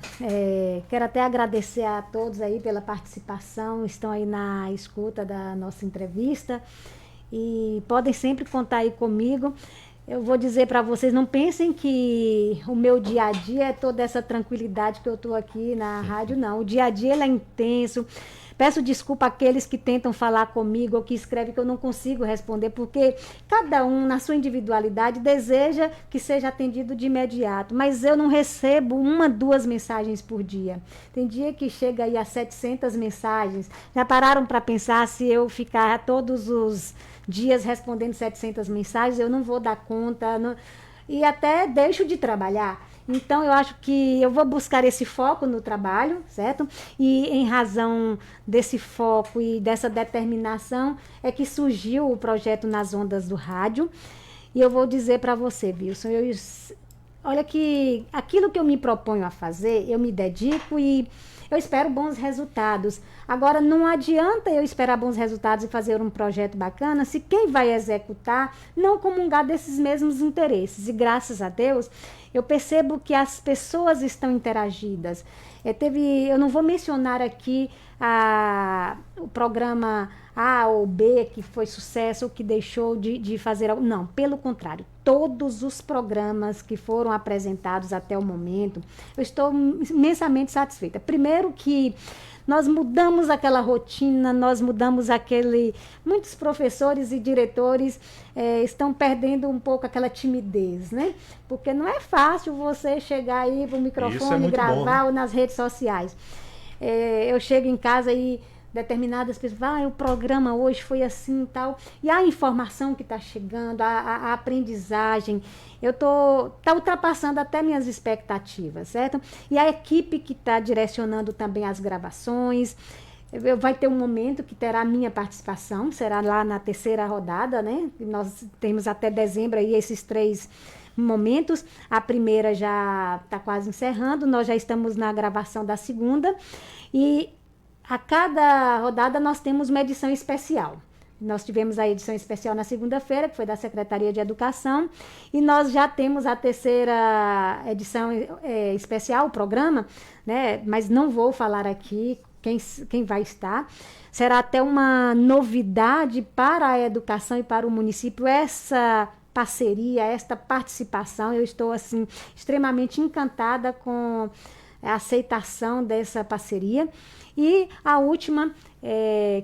S2: quero até agradecer a todos aí pela participação, estão aí na escuta da nossa entrevista e podem sempre contar aí comigo. Eu vou dizer para vocês, não pensem que o meu dia a dia é toda essa tranquilidade que eu estou aqui na rádio, não. O dia a dia ele é intenso. Peço desculpa àqueles que tentam falar comigo ou que escrevem que eu não consigo responder, porque cada um, na sua individualidade, deseja que seja atendido de imediato. Mas eu não recebo 1, 2 mensagens por dia. Tem dia que chega aí a 700 mensagens. Já pararam para pensar se eu ficar todos os dias respondendo 700 mensagens? Eu não vou dar conta. Não... E até deixo de trabalhar. Então, eu acho que eu vou buscar esse foco no trabalho, certo? E em razão desse foco e dessa determinação é que surgiu o projeto Nas Ondas do Rádio. E eu vou dizer para você, Wilson, olha que aquilo que eu me proponho a fazer, eu me dedico e eu espero bons resultados. Agora, não adianta eu esperar bons resultados e fazer um projeto bacana se quem vai executar não comungar desses mesmos interesses. E graças a Deus, eu percebo que as pessoas estão interagidas. Eu não vou mencionar aqui o programa A ou B que foi sucesso ou que deixou de fazer algo. Não, pelo contrário. Todos os programas que foram apresentados até o momento, eu estou imensamente satisfeita. Primeiro que nós mudamos aquela rotina, nós mudamos muitos professores e diretores estão perdendo um pouco aquela timidez, né? Porque não é fácil você chegar aí para o microfone e gravar, bom, né? Ou nas redes sociais. Eu chego em casa e determinadas pessoas, o programa hoje foi assim e tal, e a informação que está chegando, a aprendizagem, tá ultrapassando até minhas expectativas, certo? E a equipe que está direcionando também as gravações, vai ter um momento que terá a minha participação, será lá na 3ª rodada, né? Nós temos até dezembro aí esses 3 momentos. A primeira já está quase encerrando, nós já estamos na gravação da 2ª, e a cada rodada nós temos uma edição especial. Nós tivemos a edição especial na segunda-feira, que foi da Secretaria de Educação, e nós já temos a 3ª edição especial, o programa, né? Mas não vou falar aqui quem vai estar. Será até uma novidade para a educação e para o município essa parceria, esta participação. Eu estou assim extremamente encantada com a aceitação dessa parceria. E a última,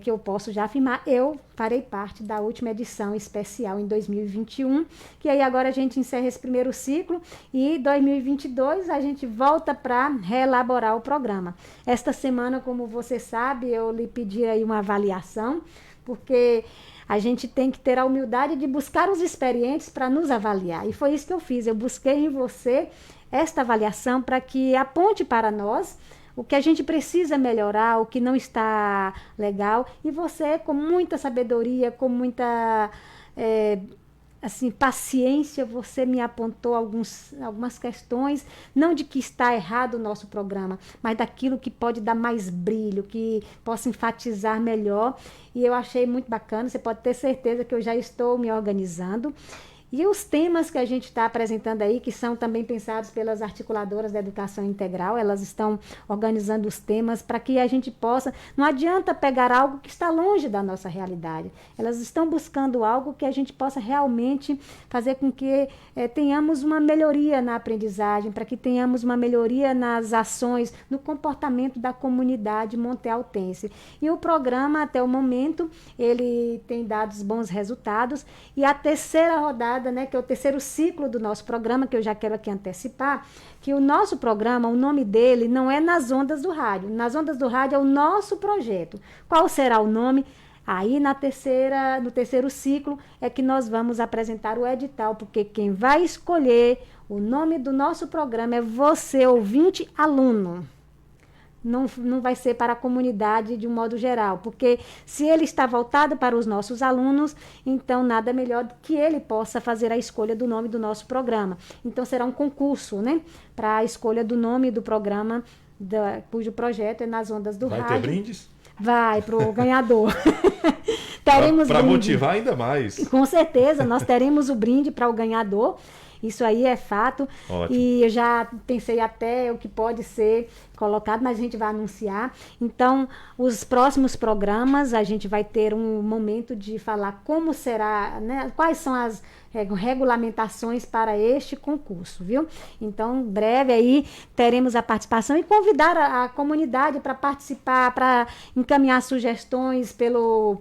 S2: que eu posso já afirmar, eu farei parte da última edição especial em 2021, que aí agora a gente encerra esse primeiro ciclo e 2022 a gente volta para reelaborar o programa. Esta semana, como você sabe, eu lhe pedi aí uma avaliação, porque a gente tem que ter a humildade de buscar os experientes para nos avaliar. E foi isso que eu fiz, eu busquei em você esta avaliação para que aponte para nós o que a gente precisa melhorar, o que não está legal, e você, com muita sabedoria, com muita assim, paciência, você me apontou algumas questões, não de que está errado o nosso programa, mas daquilo que pode dar mais brilho, que possa enfatizar melhor. E eu achei muito bacana, você pode ter certeza que eu já estou me organizando. E os temas que a gente está apresentando aí, que são também pensados pelas articuladoras da educação integral, elas estão organizando os temas para que a gente possa. Não adianta pegar algo que está longe da nossa realidade. Elas estão buscando algo que a gente possa realmente fazer com que tenhamos uma melhoria na aprendizagem, para que tenhamos uma melhoria nas ações, no comportamento da comunidade montealtense. E o programa, até o momento, ele tem dado bons resultados. E a terceira rodada, né, que é o terceiro ciclo do nosso programa, que eu já quero aqui antecipar, que o nosso programa, o nome dele não é Nas Ondas do Rádio. Nas Ondas do Rádio é o nosso projeto. Qual será o nome? Aí no terceiro ciclo é que nós vamos apresentar o edital, porque quem vai escolher o nome do nosso programa é você, ouvinte, aluno. Não vai ser para a comunidade de um modo geral, porque se ele está voltado para os nossos alunos, então nada melhor do que ele possa fazer a escolha do nome do nosso programa. Então será um concurso, né, para a escolha do nome do programa, cujo projeto é Nas Ondas do Rádio.
S1: Vai ter brindes?
S2: Vai, para o ganhador. Teremos
S1: para
S2: brinde.
S1: Motivar ainda mais.
S2: Com certeza, nós teremos o brinde para o ganhador. Isso aí é fato.
S1: Ótimo.
S2: E eu já pensei até o que pode ser colocado, mas a gente vai anunciar. Então, os próximos programas, a gente vai ter um momento de falar como será, né, quais são as regulamentações para este concurso, viu? Então, breve aí teremos a participação e convidar a comunidade para participar, para encaminhar sugestões pelo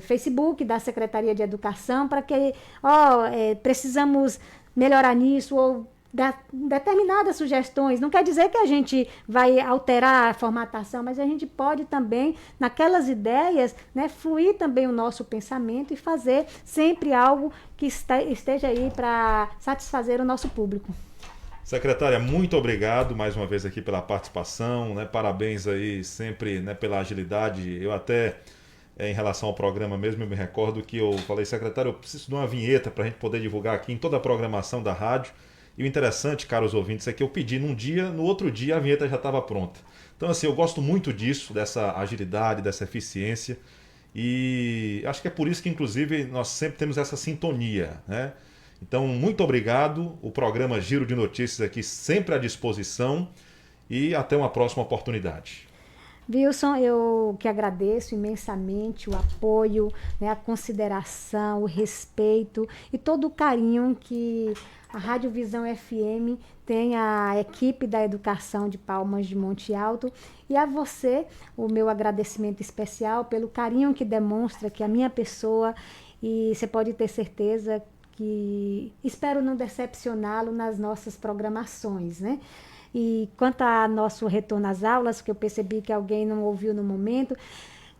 S2: Facebook da Secretaria de Educação, para que precisamos melhorar nisso ou dar determinadas sugestões. Não quer dizer que a gente vai alterar a formatação, mas a gente pode também, naquelas ideias, né, fluir também o nosso pensamento e fazer sempre algo que esteja aí para satisfazer o nosso público.
S1: Secretária, muito obrigado mais uma vez aqui pela participação, né? Parabéns aí sempre, né, pela agilidade. Eu até, em relação ao programa mesmo, eu me recordo que eu falei, secretário, eu preciso de uma vinheta para a gente poder divulgar aqui em toda a programação da rádio. E o interessante, caros ouvintes, é que eu pedi num dia, no outro dia a vinheta já estava pronta. Então, assim, eu gosto muito disso, dessa agilidade, dessa eficiência. E acho que é por isso que, inclusive, nós sempre temos essa sintonia, né? Então, muito obrigado. O programa Giro de Notícias aqui sempre à disposição. E até uma próxima oportunidade.
S2: Wilson, eu que agradeço imensamente o apoio, né, a consideração, o respeito e todo o carinho que a Rádio Visão FM tem a equipe da educação de Palmas de Monte Alto, e a você o meu agradecimento especial pelo carinho que demonstra que a minha pessoa, e você pode ter certeza que espero não decepcioná-lo nas nossas programações, né? E quanto ao nosso retorno às aulas, que eu percebi que alguém não ouviu no momento,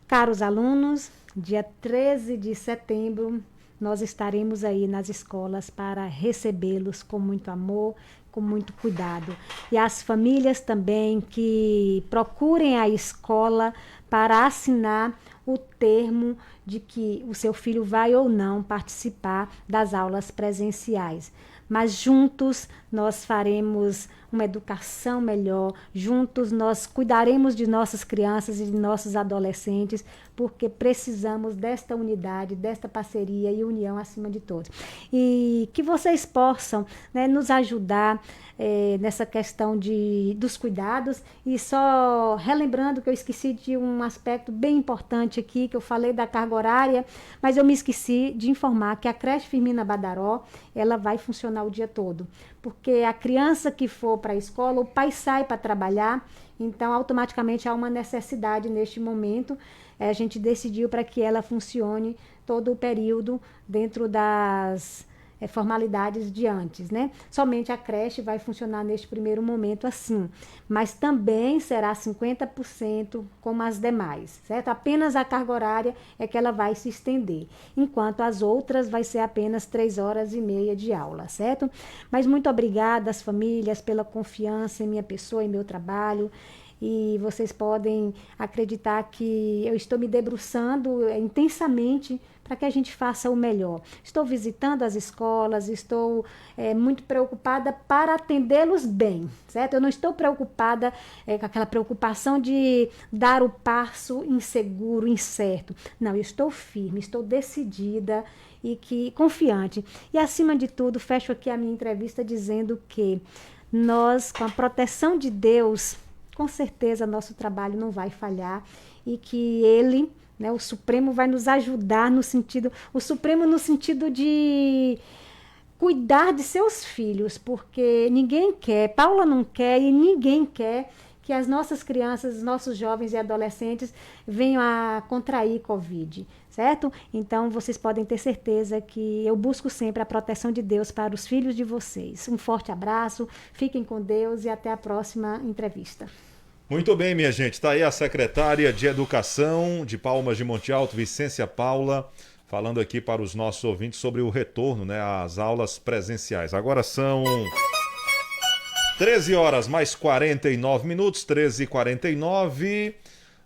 S2: caros alunos, dia 13 de setembro, nós estaremos aí nas escolas para recebê-los com muito amor, com muito cuidado. E as famílias também que procurem a escola para assinar o termo de que o seu filho vai ou não participar das aulas presenciais. Mas juntos nós faremos uma educação melhor, juntos nós cuidaremos de nossas crianças e de nossos adolescentes, porque precisamos desta unidade, desta parceria e união acima de todos. E que vocês possam, né, nos ajudar nessa questão dos cuidados. E só relembrando que eu esqueci de um aspecto bem importante aqui, que eu falei da carga horária, mas eu me esqueci de informar que a creche Firmina Badaró, ela vai funcionar o dia todo, porque a criança que for para a escola, o pai sai para trabalhar, então automaticamente há uma necessidade neste momento. A gente decidiu para que ela funcione todo o período dentro das formalidades de antes, né? Somente a creche vai funcionar neste primeiro momento assim, mas também será 50% como as demais, certo? Apenas a carga horária é que ela vai se estender, enquanto as outras vai ser apenas 3h30 de aula, certo? Mas muito obrigada às famílias pela confiança em minha pessoa e meu trabalho. e vocês podem acreditar que eu estou me debruçando intensamente para que a gente faça o melhor. Estou visitando as escolas, estou muito preocupada para atendê-los bem, certo? Eu não estou preocupada com aquela preocupação de dar o passo inseguro, incerto. Não, eu estou firme, estou decidida e confiante. E, acima de tudo, fecho aqui a minha entrevista dizendo que nós, com a proteção de Deus, com certeza nosso trabalho não vai falhar e que Ele, né, o Supremo, vai nos ajudar o Supremo no sentido de cuidar de seus filhos, porque ninguém quer, Paula não quer e ninguém quer que as nossas crianças, nossos jovens e adolescentes venham a contrair Covid, certo? Então, vocês podem ter certeza que eu busco sempre a proteção de Deus para os filhos de vocês. Um forte abraço, fiquem com Deus e até a próxima entrevista.
S1: Muito bem, minha gente. Está aí a secretária de Educação de Palmas de Monte Alto, Vicência Paula, falando aqui para os nossos ouvintes sobre o retorno, né, às aulas presenciais. Agora são 13 horas mais 49 minutos, 13h49.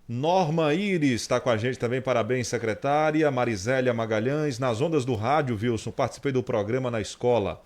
S1: Norma Iris está com a gente também, parabéns, secretária. Marisélia Magalhães, nas ondas do rádio, Wilson, participei do programa na escola.